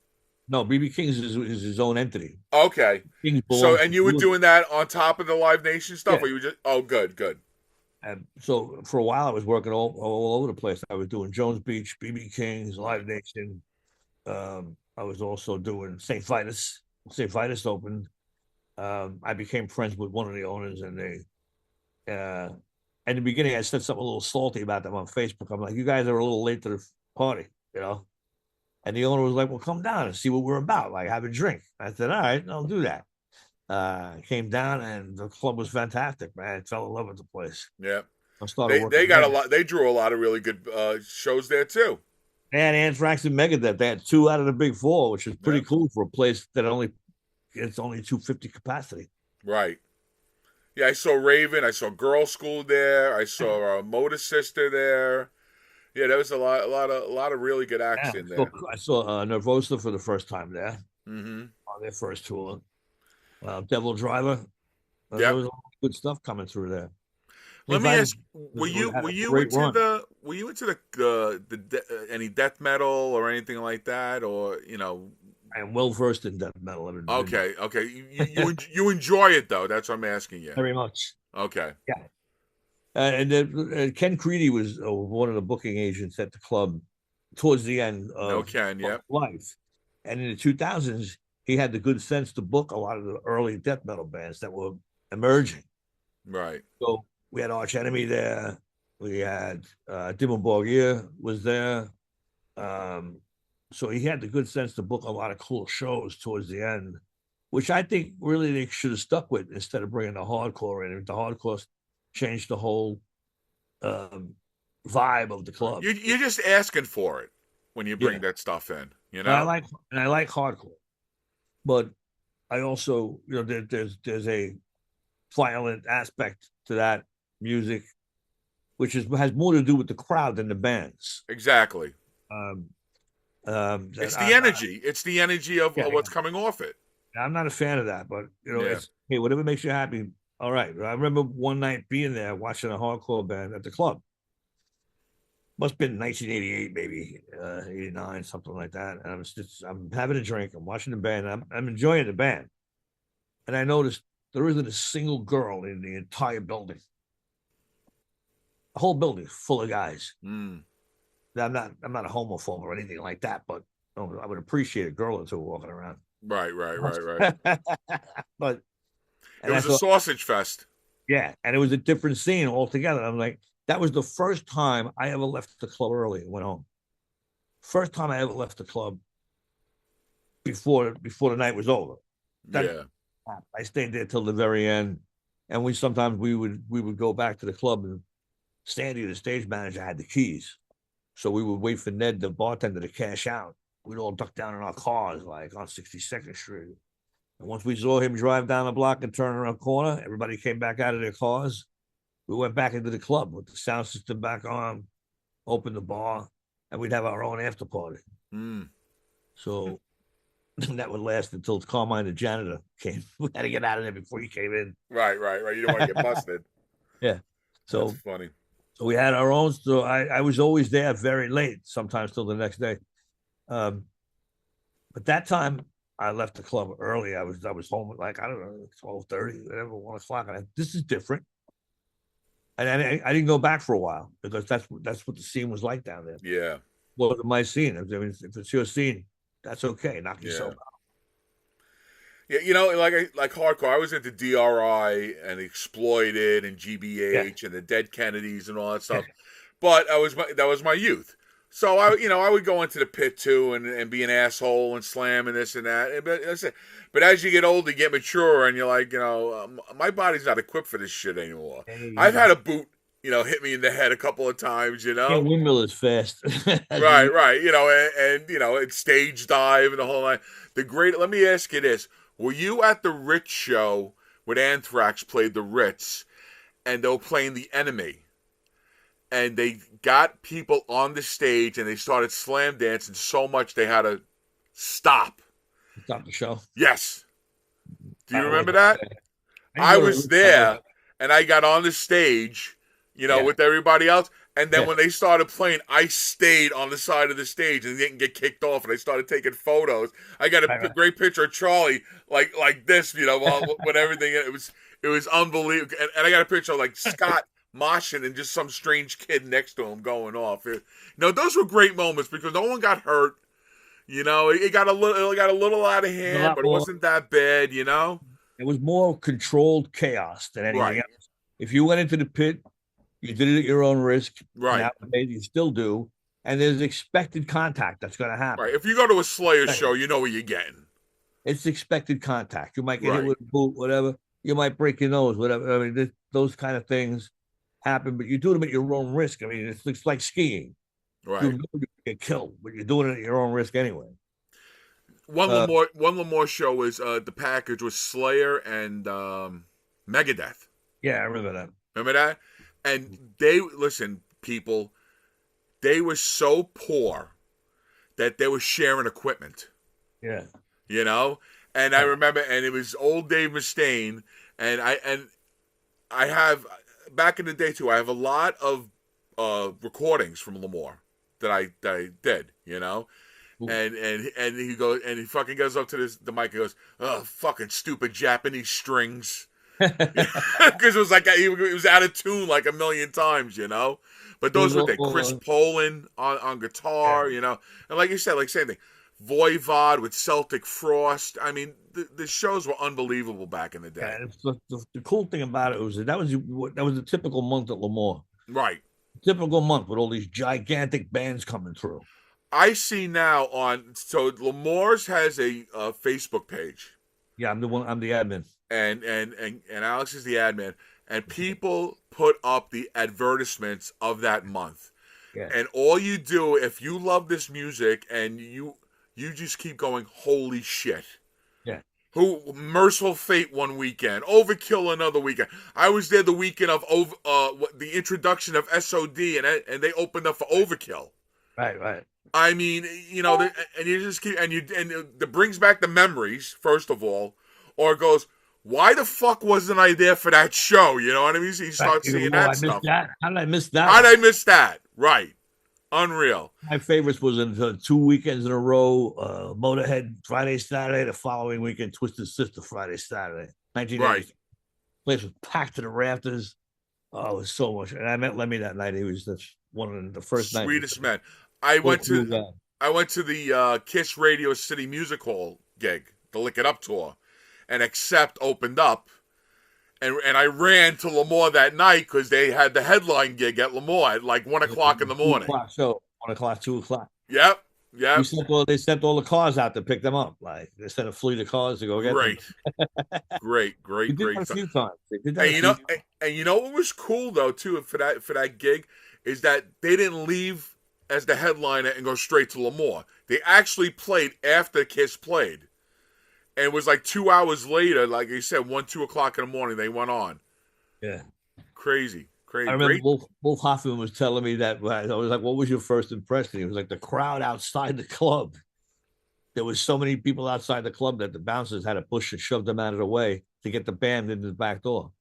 Speaker 2: No, BB King's is his own entity.
Speaker 1: Okay. So, and you were doing that on top of the Live Nation stuff, or you were just? Oh, good.
Speaker 2: And so for a while, I was working all over the place. I was doing Jones Beach, BB King's, Live Nation. I was also doing St. Vitus. St. Vitus opened. I became friends with one of the owners, and they. In the beginning, I said something a little salty about them on Facebook. I'm like, you guys are a little late to the party, And the owner was like, well, come down and see what we're about. Like, have a drink. I said, all right, I'll do that. Came down, and the club was fantastic, man. I fell in love with the place.
Speaker 1: Yeah.
Speaker 2: They
Speaker 1: got a lot. They drew a lot of really good shows there, too.
Speaker 2: They had Anthrax and Megadeth. They had 2 out of the big 4, which is pretty cool for a place that it's only 250 capacity.
Speaker 1: Right. Yeah, I saw Raven. I saw Girl School there. I saw Motor Sister there. Yeah, there was a lot of really good acts in there.
Speaker 2: I saw Nervosa for the first time there.
Speaker 1: Mm-hmm.
Speaker 2: On their first tour. Devil Driver. There was a lot of good stuff coming through there.
Speaker 1: Let me ask: Were you into any death metal or anything like that, or
Speaker 2: I am well versed in death metal.
Speaker 1: Okay. You enjoy it though. That's what I'm asking you.
Speaker 2: Very much.
Speaker 1: Okay.
Speaker 2: Yeah. And then Ken Creedy was one of the booking agents at the club towards the end of life. And in the 2000s, he had the good sense to book a lot of the early death metal bands that were emerging.
Speaker 1: Right.
Speaker 2: So we had Arch Enemy there. We had Dimmu Borgir was there. Um, so he had the good sense to book a lot of cool shows towards the end, which I think really they should have stuck with instead of bringing the hardcore in. The hardcore changed the whole um, vibe of the club.
Speaker 1: You're just asking for it when you
Speaker 2: Yeah,
Speaker 1: bring that stuff in, you
Speaker 2: and
Speaker 1: know?
Speaker 2: I like hardcore, but I also there's a violent aspect to that music, which has more to do with the crowd than the bands.
Speaker 1: Exactly.
Speaker 2: Um,
Speaker 1: It's
Speaker 2: that
Speaker 1: the energy. It's the energy
Speaker 2: yeah,
Speaker 1: of what's coming off it.
Speaker 2: I'm not a fan of that, but
Speaker 1: Yeah.
Speaker 2: it's hey, whatever makes you happy. All right. I remember one night being there watching a hardcore band at the club. Must have been 1988, maybe 89, something like that. And I'm having a drink. I'm watching the band. I'm enjoying the band, and I noticed there isn't a single girl in the entire building. The whole building full of guys.
Speaker 1: Mm.
Speaker 2: I'm not a homophobe or anything like that, but I would appreciate a girl or two walking around.
Speaker 1: Right, right, right, right.
Speaker 2: But
Speaker 1: It
Speaker 2: and I
Speaker 1: was a
Speaker 2: thought,
Speaker 1: sausage fest.
Speaker 2: yeah, and it was a different scene altogether. I'm like, that was the first time I ever left the club early and went home. First time I ever left the club before the night was over. That
Speaker 1: Yeah.
Speaker 2: I stayed there till the very end, and we would go back to the club, and Sandy, the stage manager, had the keys, so we would wait for Ned, the bartender, to cash out. We'd all duck down in our cars, like on 62nd Street. And once we saw him drive down the block and turn around the corner, everybody came back out of their cars. We went back into the club with the sound system back on, opened the bar, and we'd have our own after party.
Speaker 1: Mm.
Speaker 2: So that would last until Carmine, the janitor, came. We had to get out of there before he came in.
Speaker 1: Right, right, right. You don't want to get busted.
Speaker 2: Yeah.
Speaker 1: That's
Speaker 2: So
Speaker 1: funny.
Speaker 2: so we had our own. So I was always there very late, sometimes till the next day. Um, but that time I left the club early. I was home at like I don't know 12:30, whatever, 1 o'clock. And this is different. And I didn't go back for a while because that's what the scene was like down there.
Speaker 1: Yeah,
Speaker 2: Well, my scene. I mean, if it's your scene, that's okay. Knock
Speaker 1: yeah.
Speaker 2: yourself out.
Speaker 1: Yeah, like hardcore. I was into DRI and Exploited and
Speaker 2: Yeah,
Speaker 1: GBH and the Dead Kennedys and all that stuff. But that was my youth. So I would go into the pit too and be an asshole and slam and this and that. But as you get older, you get mature, and you're like, my body's not equipped for this shit anymore. I've
Speaker 2: you
Speaker 1: had a boot, hit me in the head a couple of times,
Speaker 2: can't windmill as fast as
Speaker 1: Right,
Speaker 2: you.
Speaker 1: right. And stage dive and the whole line. Let me ask you this. Were you at the Ritz show when Anthrax played the Ritz and they were playing The Enemy? And they got people on the stage and they started slam dancing so much they had to stop.
Speaker 2: Stop the show.
Speaker 1: Yes. Do you
Speaker 2: I
Speaker 1: remember
Speaker 2: wasn't
Speaker 1: that?
Speaker 2: there. I didn't
Speaker 1: I
Speaker 2: go to
Speaker 1: was
Speaker 2: Ritz that much.
Speaker 1: there and I got on the stage,
Speaker 2: Yeah,
Speaker 1: with everybody else. And then
Speaker 2: yeah.
Speaker 1: when they started playing, I stayed on the side of the stage and didn't get kicked off. And I started taking photos. I got a
Speaker 2: Right,
Speaker 1: great picture of Charlie, like this, while when everything it was unbelievable. And I got a picture of like Scott moshing and just some strange kid next to him going off. Those were great moments because no one got hurt. It got a little out of
Speaker 2: a
Speaker 1: hand,
Speaker 2: lot
Speaker 1: but it
Speaker 2: more.
Speaker 1: wasn't that bad.
Speaker 2: It was more controlled chaos than anything
Speaker 1: Right,
Speaker 2: else. If you went into the pit, you did it at your own risk.
Speaker 1: right.
Speaker 2: Nowadays, you still do, and there's expected contact that's going to
Speaker 1: Right.
Speaker 2: happen.
Speaker 1: If you go to a Slayer show, you know what you're getting.
Speaker 2: It's expected contact. You might get hit
Speaker 1: Right.
Speaker 2: with a boot, whatever. You might break your nose, whatever. I mean, those kind of things happen, but you do them at your own risk. I mean, it's like skiing. You
Speaker 1: Right.
Speaker 2: know you get killed, but you're doing it at your own risk anyway.
Speaker 1: One
Speaker 2: Uh,
Speaker 1: Lamore show was the package was Slayer and Megadeth.
Speaker 2: yeah, I remember that.
Speaker 1: Remember that? And they listen, people, they were so poor that they were sharing equipment.
Speaker 2: Yeah.
Speaker 1: You know? And I remember and it was old Dave Mustaine and I have back in the day too, I have a lot of recordings from Lamore that I did. And he fucking goes up to the mic and goes, "Oh, fucking stupid Japanese strings," because it was like he was out of tune like a million times. But those were the Chris Poland on
Speaker 2: Yeah.
Speaker 1: guitar, and like you said, like same thing. Voivod with Celtic Frost. I mean, the shows were unbelievable back in the day.
Speaker 2: And the cool thing about it was that was a typical month at Lemoore.
Speaker 1: Right.
Speaker 2: Typical month with all these gigantic bands coming through.
Speaker 1: I see now so Lemoore's has a Facebook page.
Speaker 2: Yeah, I'm the one. I'm the admin.
Speaker 1: And Alex is the admin, and people put up the advertisements of that month.
Speaker 2: Yeah.
Speaker 1: And all you do, if you love this music and you just keep going, holy shit.
Speaker 2: Yeah.
Speaker 1: Who Merciful Fate one weekend, Overkill another weekend. I was there the weekend of the introduction of SOD, and they opened up for Overkill.
Speaker 2: Right.
Speaker 1: I mean, and you just keep and it brings back the memories first of all, or it goes, why the fuck wasn't I there for that show? You know what I mean? So you start seeing that stuff.
Speaker 2: How did I miss that?
Speaker 1: How did I miss that? Right. Unreal.
Speaker 2: My favorites was in 2 weekends in a row. Motorhead Friday, Saturday. The following weekend, Twisted Sister Friday, Saturday. 1980. Right. Place was packed to the rafters. Oh, it was so much. And I met Lemmy that night. He was one of the first
Speaker 1: sweetest men. I went to the Kiss Radio City Music Hall gig, the Lick It Up tour, and Accept opened up. And I ran to Lemoore that night because they had the headline gig at Lemoore at like 1 o'clock in the morning.
Speaker 2: 2 o'clock show, 1 o'clock, 2 o'clock.
Speaker 1: Yep.
Speaker 2: They sent all the cars out to pick them up. Like they sent a fleet of cars to go get them.
Speaker 1: Great.
Speaker 2: We did that a few times.
Speaker 1: And you know what was cool though too for that gig is that they didn't leave as the headliner and go straight to Lemoore. They actually played after Kiss played. And it was like 2 hours later, like you said, 1, 2 o'clock in the morning, they went on.
Speaker 2: Yeah.
Speaker 1: Crazy.
Speaker 2: I remember Wolf Hoffman was telling me that. I was like, what was your first impression? He was like, the crowd outside the club. There was so many people outside the club that the bouncers had to push and shove them out of the way to get the band into the back door.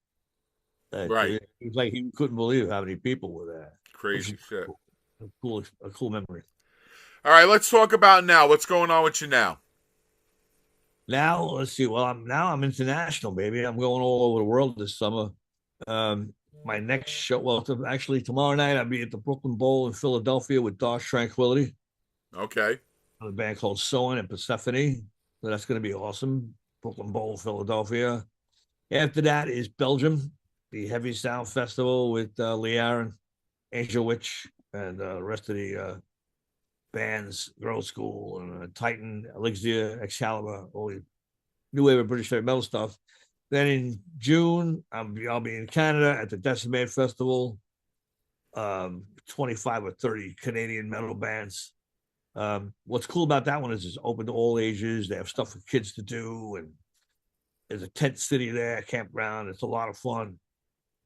Speaker 1: Right.
Speaker 2: It was like he couldn't believe how many people were there.
Speaker 1: Crazy shit.
Speaker 2: A cool memory.
Speaker 1: All right, let's talk about now. What's going on with you now?
Speaker 2: Now, let's see. Well, I'm international, baby. I'm going all over the world this summer. My next show, actually tomorrow night, I'll be at the Brooklyn Bowl in Philadelphia with Dark Tranquility.
Speaker 1: Okay.
Speaker 2: A band called Soen and Persephone. So that's going to be awesome. Brooklyn Bowl, Philadelphia. After that is Belgium, the Heavy Sound Festival with Lee Aaron, Angel Witch, and the rest of the bands, Girl School, and Titan, Elixir, Excalibur, all the new wave of British heavy metal stuff. Then in June, I'll be in Canada at the Decimate Festival. 25 or 30 Canadian metal bands. What's cool about that one is it's open to all ages. They have stuff for kids to do, and there's a tent city there, campground. It's a lot of fun.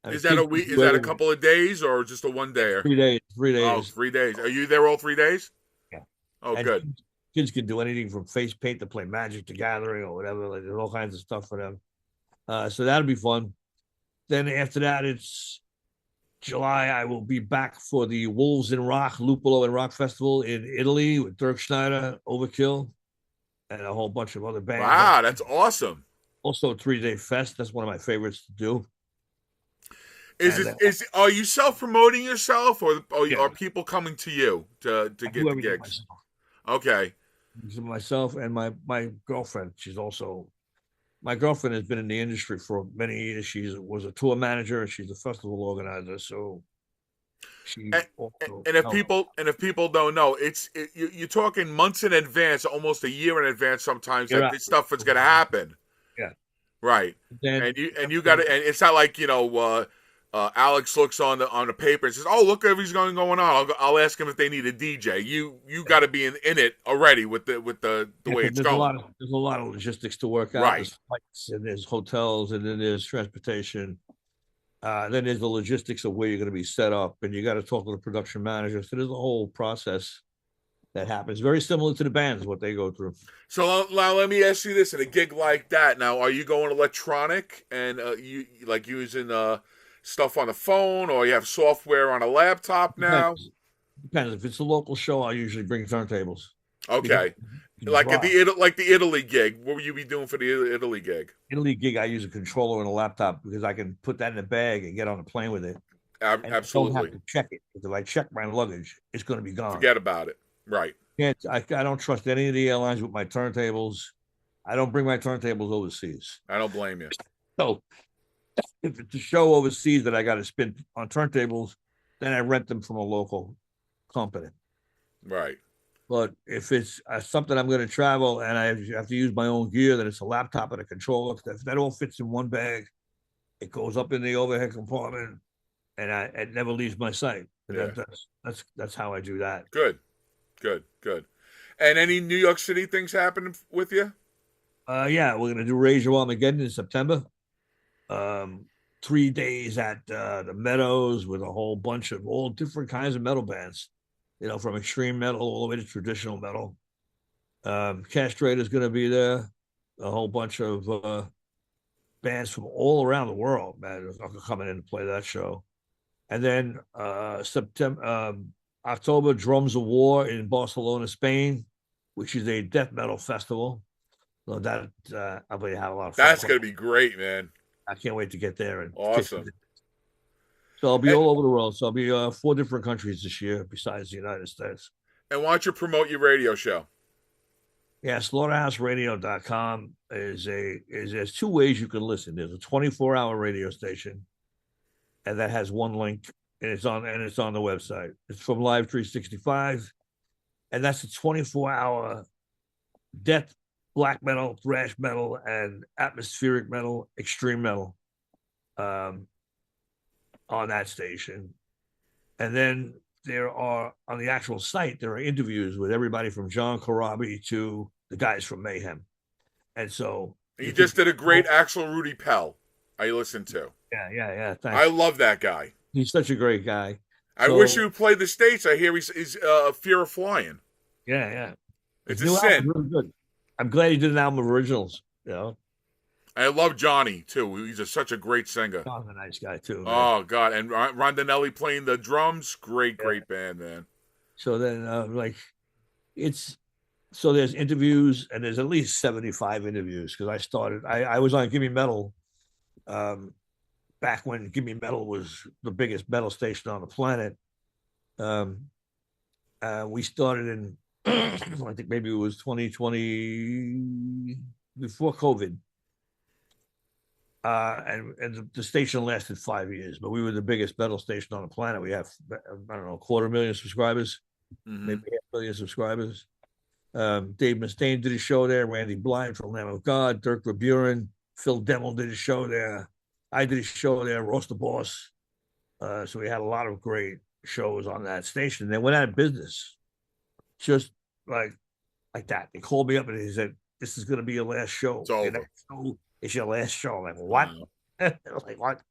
Speaker 1: Is that a week? Is that a couple of days or just a 1 day?
Speaker 2: 3 days. 3 days.
Speaker 1: Oh, 3 days. Are you there all 3 days?
Speaker 2: Yeah.
Speaker 1: Oh, and good.
Speaker 2: Kids can do anything from face paint to play Magic the Gathering or whatever. Like, there's all kinds of stuff for them. So that'll be fun. Then after that, it's July. I will be back for the Wolves in Rock, Lupolo and Rock Festival in Italy with Dirk Schneider, Overkill, and a whole bunch of other bands.
Speaker 1: Wow, that's awesome.
Speaker 2: Also a 3-day fest. That's one of my favorites to do.
Speaker 1: Are you self-promoting yourself, or are people coming to you to get the gigs? Okay.
Speaker 2: Myself and my girlfriend. My girlfriend has been in the industry for many years. She was a tour manager and she's a festival organizer. So
Speaker 1: if people don't know, you're talking months in advance, almost a year in advance sometimes that this stuff is going to happen.
Speaker 2: Yeah.
Speaker 1: Right. And you got to, and it's not like, Alex looks on the paper and says, "Oh, look at what's going on. I'll ask him if they need a DJ." You got to be in it already with the way it's going.
Speaker 2: There's a lot of logistics to work out.
Speaker 1: Right.
Speaker 2: There's flights and there's hotels and then there's transportation. Then there's the logistics of where you're going to be set up, and you got to talk to the production manager. So there's a whole process that happens, very similar to the bands what they go through.
Speaker 1: So now let me ask you this: in a gig like that, now are you going electronic and you like using stuff on the phone, or you have software on a laptop now?
Speaker 2: Depends. If it's a local show, I usually bring turntables.
Speaker 1: Okay. Like the Italy gig. What will you be doing for the Italy gig?
Speaker 2: Italy gig, I use a controller and a laptop because I can put that in a bag and get on a plane with it.
Speaker 1: Absolutely.
Speaker 2: I don't have to check it. Because if I check my luggage, it's going to be gone.
Speaker 1: Forget about it. Right.
Speaker 2: I don't trust any of the airlines with my turntables. I don't bring my turntables overseas.
Speaker 1: I don't blame you.
Speaker 2: So if it's a show overseas that I got to spin on turntables, then I rent them from a local company.
Speaker 1: Right.
Speaker 2: But if it's something I'm going to travel and I have to use my own gear, then it's a laptop and a controller. If that all fits in one bag, it goes up in the overhead compartment, and it never leaves my sight.
Speaker 1: Yeah.
Speaker 2: That's how I do that.
Speaker 1: Good. Good. Good. And any New York City things happening with you?
Speaker 2: Yeah, we're gonna do Rage of Armageddon in September. 3 days at the Meadows with a whole bunch of all different kinds of metal bands, from extreme metal all the way to traditional metal. Castrator's going to be there, a whole bunch of bands from all around the world, man, are coming in to play that show. And then October, Drums of War in Barcelona, Spain, which is a death metal festival. So that I'll be have a lot of fun.
Speaker 1: That's gonna be great, man.
Speaker 2: I can't wait to get there and
Speaker 1: Awesome.
Speaker 2: So I'll be
Speaker 1: And,
Speaker 2: all over the world. So I'll be 4 different countries this year besides the United States.
Speaker 1: and why don't you promote your radio show?
Speaker 2: Yeah, slaughterhouseradio.com is there's 2 ways you can listen. There's a 24-hour radio station, and that has one link, and it's on the website. It's from Live 365, and that's a 24-hour death, black metal, thrash metal, and atmospheric metal, extreme metal, on that station. And then there are, on the actual site, there are interviews with everybody from John Corabi to the guys from Mayhem. And so
Speaker 1: You just did a great Axel Rudy Pell. I listened to.
Speaker 2: Yeah. Thanks.
Speaker 1: I love that guy.
Speaker 2: He's such a great guy.
Speaker 1: I wish he would play the States. I hear he's Fear of Flying.
Speaker 2: Yeah.
Speaker 1: It's a sin.
Speaker 2: Really good. I'm glad he did an album of originals.
Speaker 1: I love Johnny too. He's such a great singer.
Speaker 2: John's a nice guy too.
Speaker 1: Man. Oh God, and Rondinelli playing the drums. Great band, man.
Speaker 2: So then, there's interviews, and there's at least 75 interviews because I was on Gimme Metal, back when Gimme Metal was the biggest metal station on the planet. We started in I think maybe it was 2020, before COVID. And the station lasted 5 years, but we were the biggest metal station on the planet. We have, I don't know, 250,000 subscribers, maybe 500,000 subscribers. Dave Mustaine did a show there. Randy Blythe from Lamb of God, Dirk Verburen, Phil Demmel did a show there. I did a show there, Roast the Boss. So we had a lot of great shows on that station. They went out of business, just like that. They called me up and they said, "This is going to be your last show.
Speaker 1: It's over.
Speaker 2: It's your last show." I'm like, what? Like, what?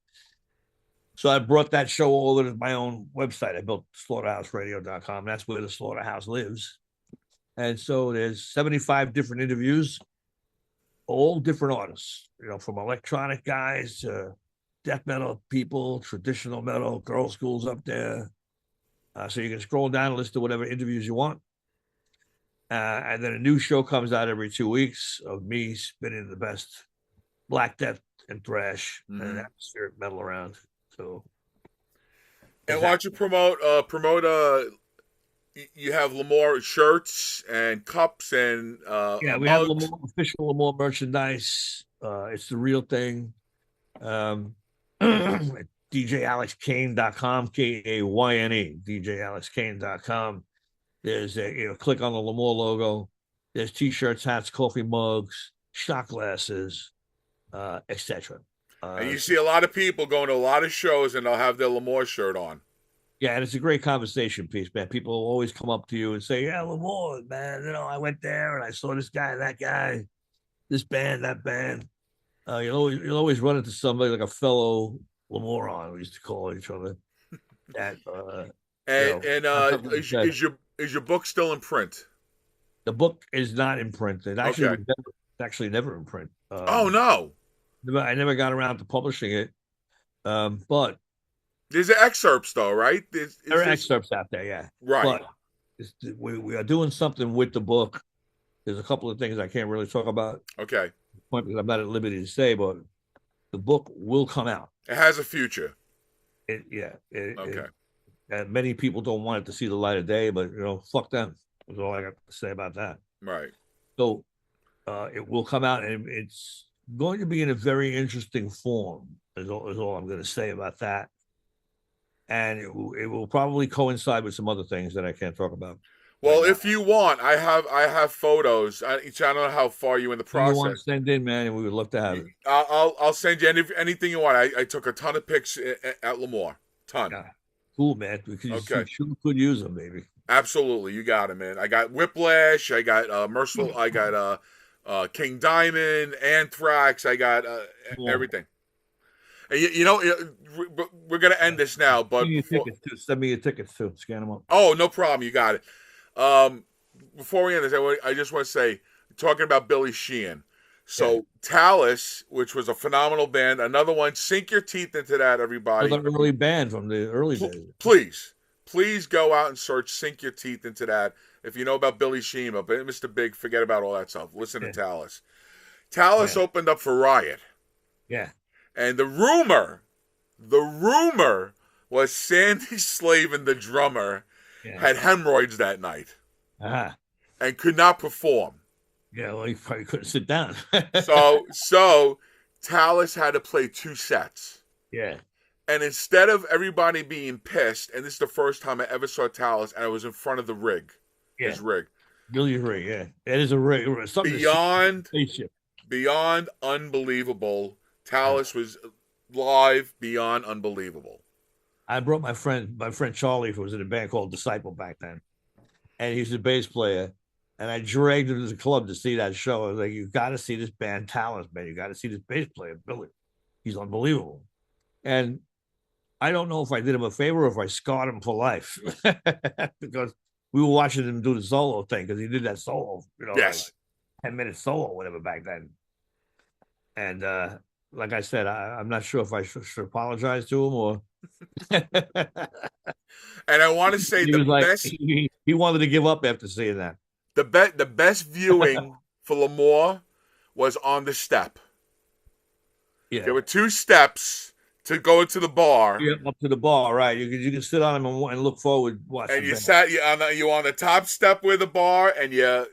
Speaker 2: So I brought that show over to my own website. I built slaughterhouseradio.com. That's where the Slaughterhouse lives. And so there's 75 different interviews, all different artists, from electronic guys to death metal people, traditional metal, girl schools up there. So you can scroll down and listen to whatever interviews you want. And then a new show comes out every 2 weeks of me spinning the best black death and thrash and atmospheric metal around. So,
Speaker 1: and why don't you promote? You have Lamore shirts and cups and
Speaker 2: we
Speaker 1: mugs.
Speaker 2: have official Lamore merchandise. It's the real thing. DJAlexKayne.com, Kayne, DJAlexKayne.com. There's click on the Lamore logo. There's t-shirts, hats, coffee mugs, shot glasses, etc.
Speaker 1: And you see a lot of people going to a lot of shows and they'll have their Lamore shirt on.
Speaker 2: Yeah, and it's a great conversation piece, man. People always come up to you and say, "Yeah, Lamore, man, I went there and I saw this guy, that guy, this band, that band." You'll always run into somebody like a fellow Lamoron, we used to call each other.
Speaker 1: Is your book still in print?
Speaker 2: The book is not in print. It's actually never in print.
Speaker 1: Oh no!
Speaker 2: I never got around to publishing it. But
Speaker 1: there's excerpts though, right?
Speaker 2: There are excerpts out there, yeah.
Speaker 1: Right.
Speaker 2: But we are doing something with the book. There's a couple of things I can't really talk about.
Speaker 1: Okay.
Speaker 2: Because I'm not at liberty to say, but the book will come out.
Speaker 1: It has a future.
Speaker 2: Okay.
Speaker 1: And
Speaker 2: many people don't want it to see the light of day, but fuck them. That's all I got to say about that.
Speaker 1: Right.
Speaker 2: So it will come out, and it's going to be in a very interesting form. Is all I'm going to say about that. And it will probably coincide with some other things that I can't talk about right
Speaker 1: Well,
Speaker 2: now.
Speaker 1: if you want, I have photos. I don't know how far you in the
Speaker 2: Anything you want
Speaker 1: process.
Speaker 2: to send in, man, and we would love to have it.
Speaker 1: I'll send you anything you want. I took a ton of pics at Lemoore. Ton.
Speaker 2: Yeah. Cool, man. Because
Speaker 1: Okay.
Speaker 2: you sure could use them, baby.
Speaker 1: Absolutely, you got it, man. I got Whiplash. I got Merciful. I got King Diamond, Anthrax. I got everything. And we're gonna end this now,
Speaker 2: Send
Speaker 1: but
Speaker 2: me your
Speaker 1: before.
Speaker 2: tickets too. Send me your tickets too. Scan them up.
Speaker 1: Oh, no problem. You got it. Um, Before we end this, I just want to say, talking about Billy Sheehan.
Speaker 2: Yeah.
Speaker 1: So Talus, which was a phenomenal band, another one. Sink your teeth into that, everybody.
Speaker 2: Another early band from the early days.
Speaker 1: Please go out and search "Sink Your Teeth into That." If you know about Billy Sheehan, but Mr. Big, forget about all that stuff. Listen to Talus. Talus opened up for Riot,
Speaker 2: Yeah.
Speaker 1: and the rumor was Sandy Slavin, the drummer, had hemorrhoids that night and could not perform.
Speaker 2: Yeah, well, you probably couldn't sit down.
Speaker 1: So Talus had to play 2 sets.
Speaker 2: Yeah.
Speaker 1: And instead of everybody being pissed, and this is the first time I ever saw Talus, and I was in front of the rig, his rig.
Speaker 2: Billy's rig, yeah. It is a rig.
Speaker 1: Beyond unbelievable. Talus was live beyond unbelievable.
Speaker 2: I brought my friend Charlie, who was in a band called Disciple back then. And he's a bass player. And I dragged him to the club to see that show. I was like, you got to see this band Talus, man. You got to see this bass player, Billy. He's unbelievable. And I don't know if I did him a favor or if I scarred him for life because we were watching him do the solo thing because he did that solo,
Speaker 1: Yes.
Speaker 2: like 10-minute solo or whatever back then. And like I said, I'm not sure if I should apologize to him or.
Speaker 1: And I want to say best.
Speaker 2: He wanted to give up after seeing that.
Speaker 1: The best viewing for Lemoore was on the step.
Speaker 2: Yeah.
Speaker 1: There were 2 steps to go into the bar.
Speaker 2: Yeah, up to the bar, right? You can sit on them and look forward.
Speaker 1: And you sat you on the top step with the bar, and there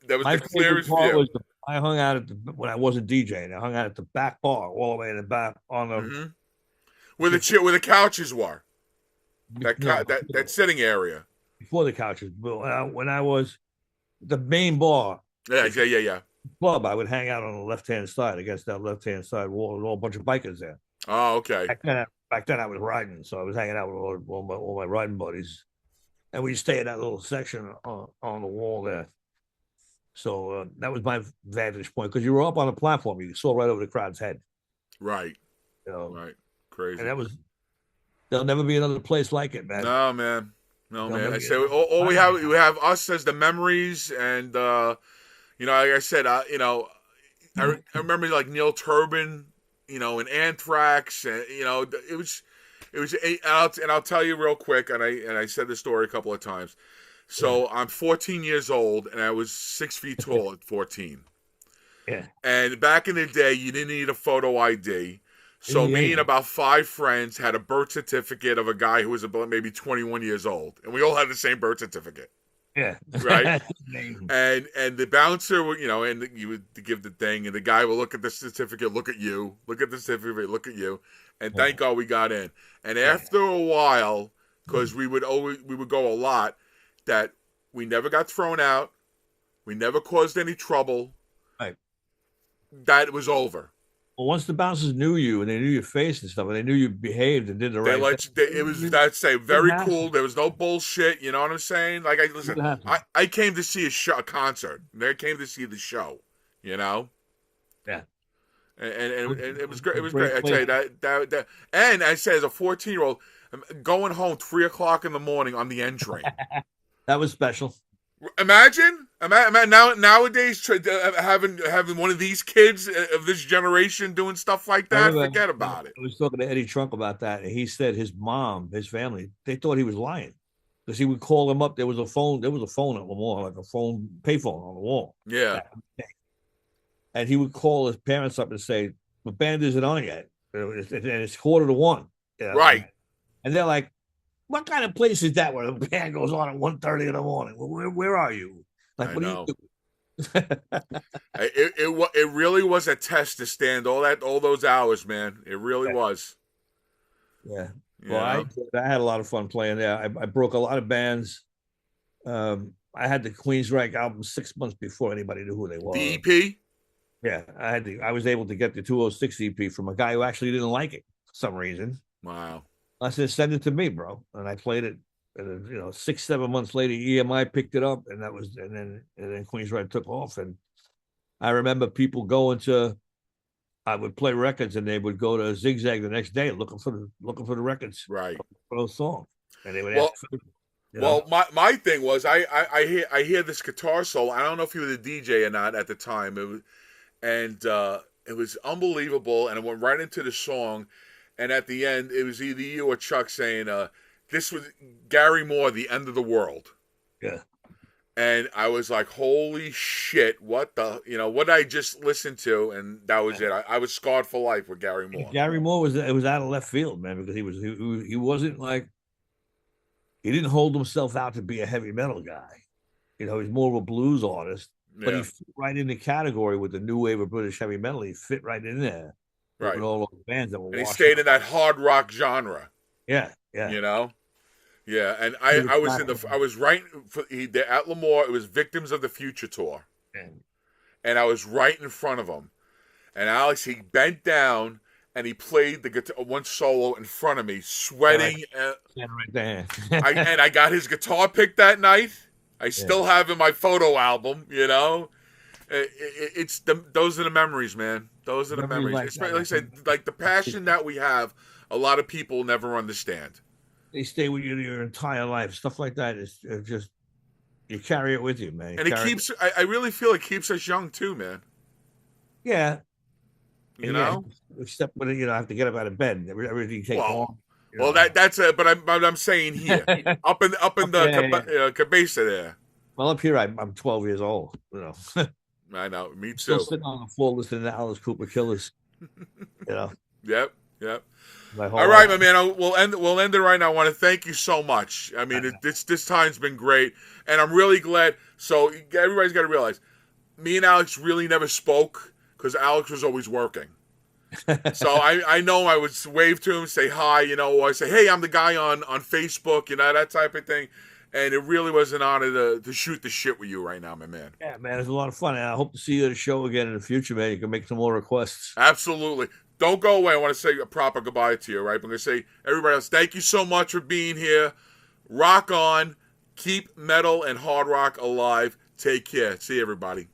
Speaker 1: was the clearest view.
Speaker 2: I hung out when I wasn't DJing. I hung out at the back bar, all the way in the back on the
Speaker 1: where the couches were. That sitting area
Speaker 2: before the couches. But when I was the main bar,
Speaker 1: yeah.
Speaker 2: Club, I would hang out on the left-hand side against that left-hand side wall. There was a bunch of bikers there.
Speaker 1: Oh, okay.
Speaker 2: Back then I was riding, so I was hanging out with all my riding buddies, and we'd stay in that little section on the wall there. So that was my vantage point because you were up on a platform, you saw right over the crowd's head.
Speaker 1: Right. Right. Crazy.
Speaker 2: And there'll never be another place like it, man.
Speaker 1: No, man. I say all we have us as the memories, and like I said, I remember like Neil Turbin. In Anthrax, and it was, and I'll tell you real quick, and I said this story a couple of times. So I'm 14 years old, and I was 6 feet tall at 14.
Speaker 2: Yeah.
Speaker 1: And back in the day, you didn't need a photo ID. So me and about 5 friends had a birth certificate of a guy who was about maybe 21 years old, and we all had the same birth certificate.
Speaker 2: Yeah.
Speaker 1: Right. and the bouncer would, and you would give the thing, and the guy would look at the certificate, look at you, look at the certificate, look at you, and thank God we got in. And after a while, because we would go a lot, that we never got thrown out, we never caused any trouble.
Speaker 2: Right.
Speaker 1: That was over.
Speaker 2: Well, once the bouncers knew you and they knew your face and stuff, and they knew you behaved and did the right thing.
Speaker 1: It was, I'd say, very cool. There was no bullshit. You know what I'm saying? Like, I came to see a concert. I came to see the show.
Speaker 2: Yeah.
Speaker 1: And it was great. It was great. I tell you that. And I say, as a 14-year-old, going home 3:00 in the morning on the N train.
Speaker 2: That was special.
Speaker 1: Imagine nowadays having one of these kids of this generation doing stuff like that. Forget about it.
Speaker 2: I was talking to Eddie Trunk about that, and he said his family, they thought he was lying because he would call them up. There was a phone at Lemoore, like a payphone on the wall.
Speaker 1: Yeah.
Speaker 2: And he would call his parents up and say, "The band isn't on yet, and it's 1:45."
Speaker 1: Right.
Speaker 2: And they're like, what kind of place is that where the band goes on at 1:30 in the morning? Where are you? Like,
Speaker 1: I
Speaker 2: what do you
Speaker 1: know.
Speaker 2: do?
Speaker 1: It really was a test to stand all those hours, man. It really was.
Speaker 2: Yeah.
Speaker 1: You
Speaker 2: Well,
Speaker 1: know.
Speaker 2: I had a lot of fun playing there. I broke a lot of bands. I had the Queensryche album 6 months before anybody knew who they
Speaker 1: The
Speaker 2: were.
Speaker 1: EP.
Speaker 2: Yeah, I was able to get the 206 EP from a guy who actually didn't like it for some reason.
Speaker 1: Wow.
Speaker 2: I said, send it to me, bro. And I played it. And 6-7 months later, EMI picked it up, and then Queensryche took off. And I remember people going to, I would play records, and they would go to Zigzag the next day looking for the records
Speaker 1: Right.
Speaker 2: for those songs, and they would
Speaker 1: Well,
Speaker 2: ask for,
Speaker 1: my thing was I hear this guitar solo. I don't know if you were the DJ or not at the time. It was unbelievable, and it went right into the song. And at the end, it was either you or Chuck saying, "This was Gary Moore, the end of the world."
Speaker 2: Yeah.
Speaker 1: And I was like, "Holy shit! What what I just listened to?" And that was it. I was scarred for life with Gary Moore.
Speaker 2: Gary Moore was out of left field, man, because he wasn't like, he didn't hold himself out to be a heavy metal guy. He's more of a blues artist, but he fit right in the category with the new wave of British heavy metal. He fit right in there.
Speaker 1: Right.
Speaker 2: With all those bands that were.
Speaker 1: And he stayed in that hard rock genre.
Speaker 2: Yeah.
Speaker 1: Yeah. And I was right for at Lemoore. It was Victims of the Future tour, and I was right in front of him. And Alex, he bent down and he played the guitar, one solo in front of me, sweating.
Speaker 2: Right there.
Speaker 1: And I got his guitar picked that night. I still have in my photo album. Those are the memories, man. Those are the memories. Like I said, like the passion that we have, a lot of people never understand.
Speaker 2: They stay with you your entire life. Stuff like that is just, you carry it with you, man.
Speaker 1: And it keeps. I really feel it keeps us young too, man.
Speaker 2: Yeah.
Speaker 1: You know.
Speaker 2: Except when I have to get up out of bed. Everything takes long.
Speaker 1: Well, that's it. But I'm saying here, up in the cabeza there.
Speaker 2: Well, up here I'm 12 years old.
Speaker 1: I know, me too.
Speaker 2: Still sitting on the floor listening to Alice Cooper Killers.
Speaker 1: Yep.
Speaker 2: All
Speaker 1: right, my man. We'll end it right now. I want to thank you so much. I mean, this time's been great, and I'm really glad. So everybody's got to realize, me and Alex really never spoke because Alex was always working. So I know I would wave to him, say hi, or I say, hey, I'm the guy on Facebook, that type of thing. And it really was an honor to shoot the shit with you right now, my man.
Speaker 2: Yeah, man, it's a lot of fun. And I hope to see you at a show again in the future, man. You can make some more requests.
Speaker 1: Absolutely. Don't go away. I want to say a proper goodbye to you, right? I'm going to say, everybody else, thank you so much for being here. Rock on. Keep metal and hard rock alive. Take care. See you, everybody.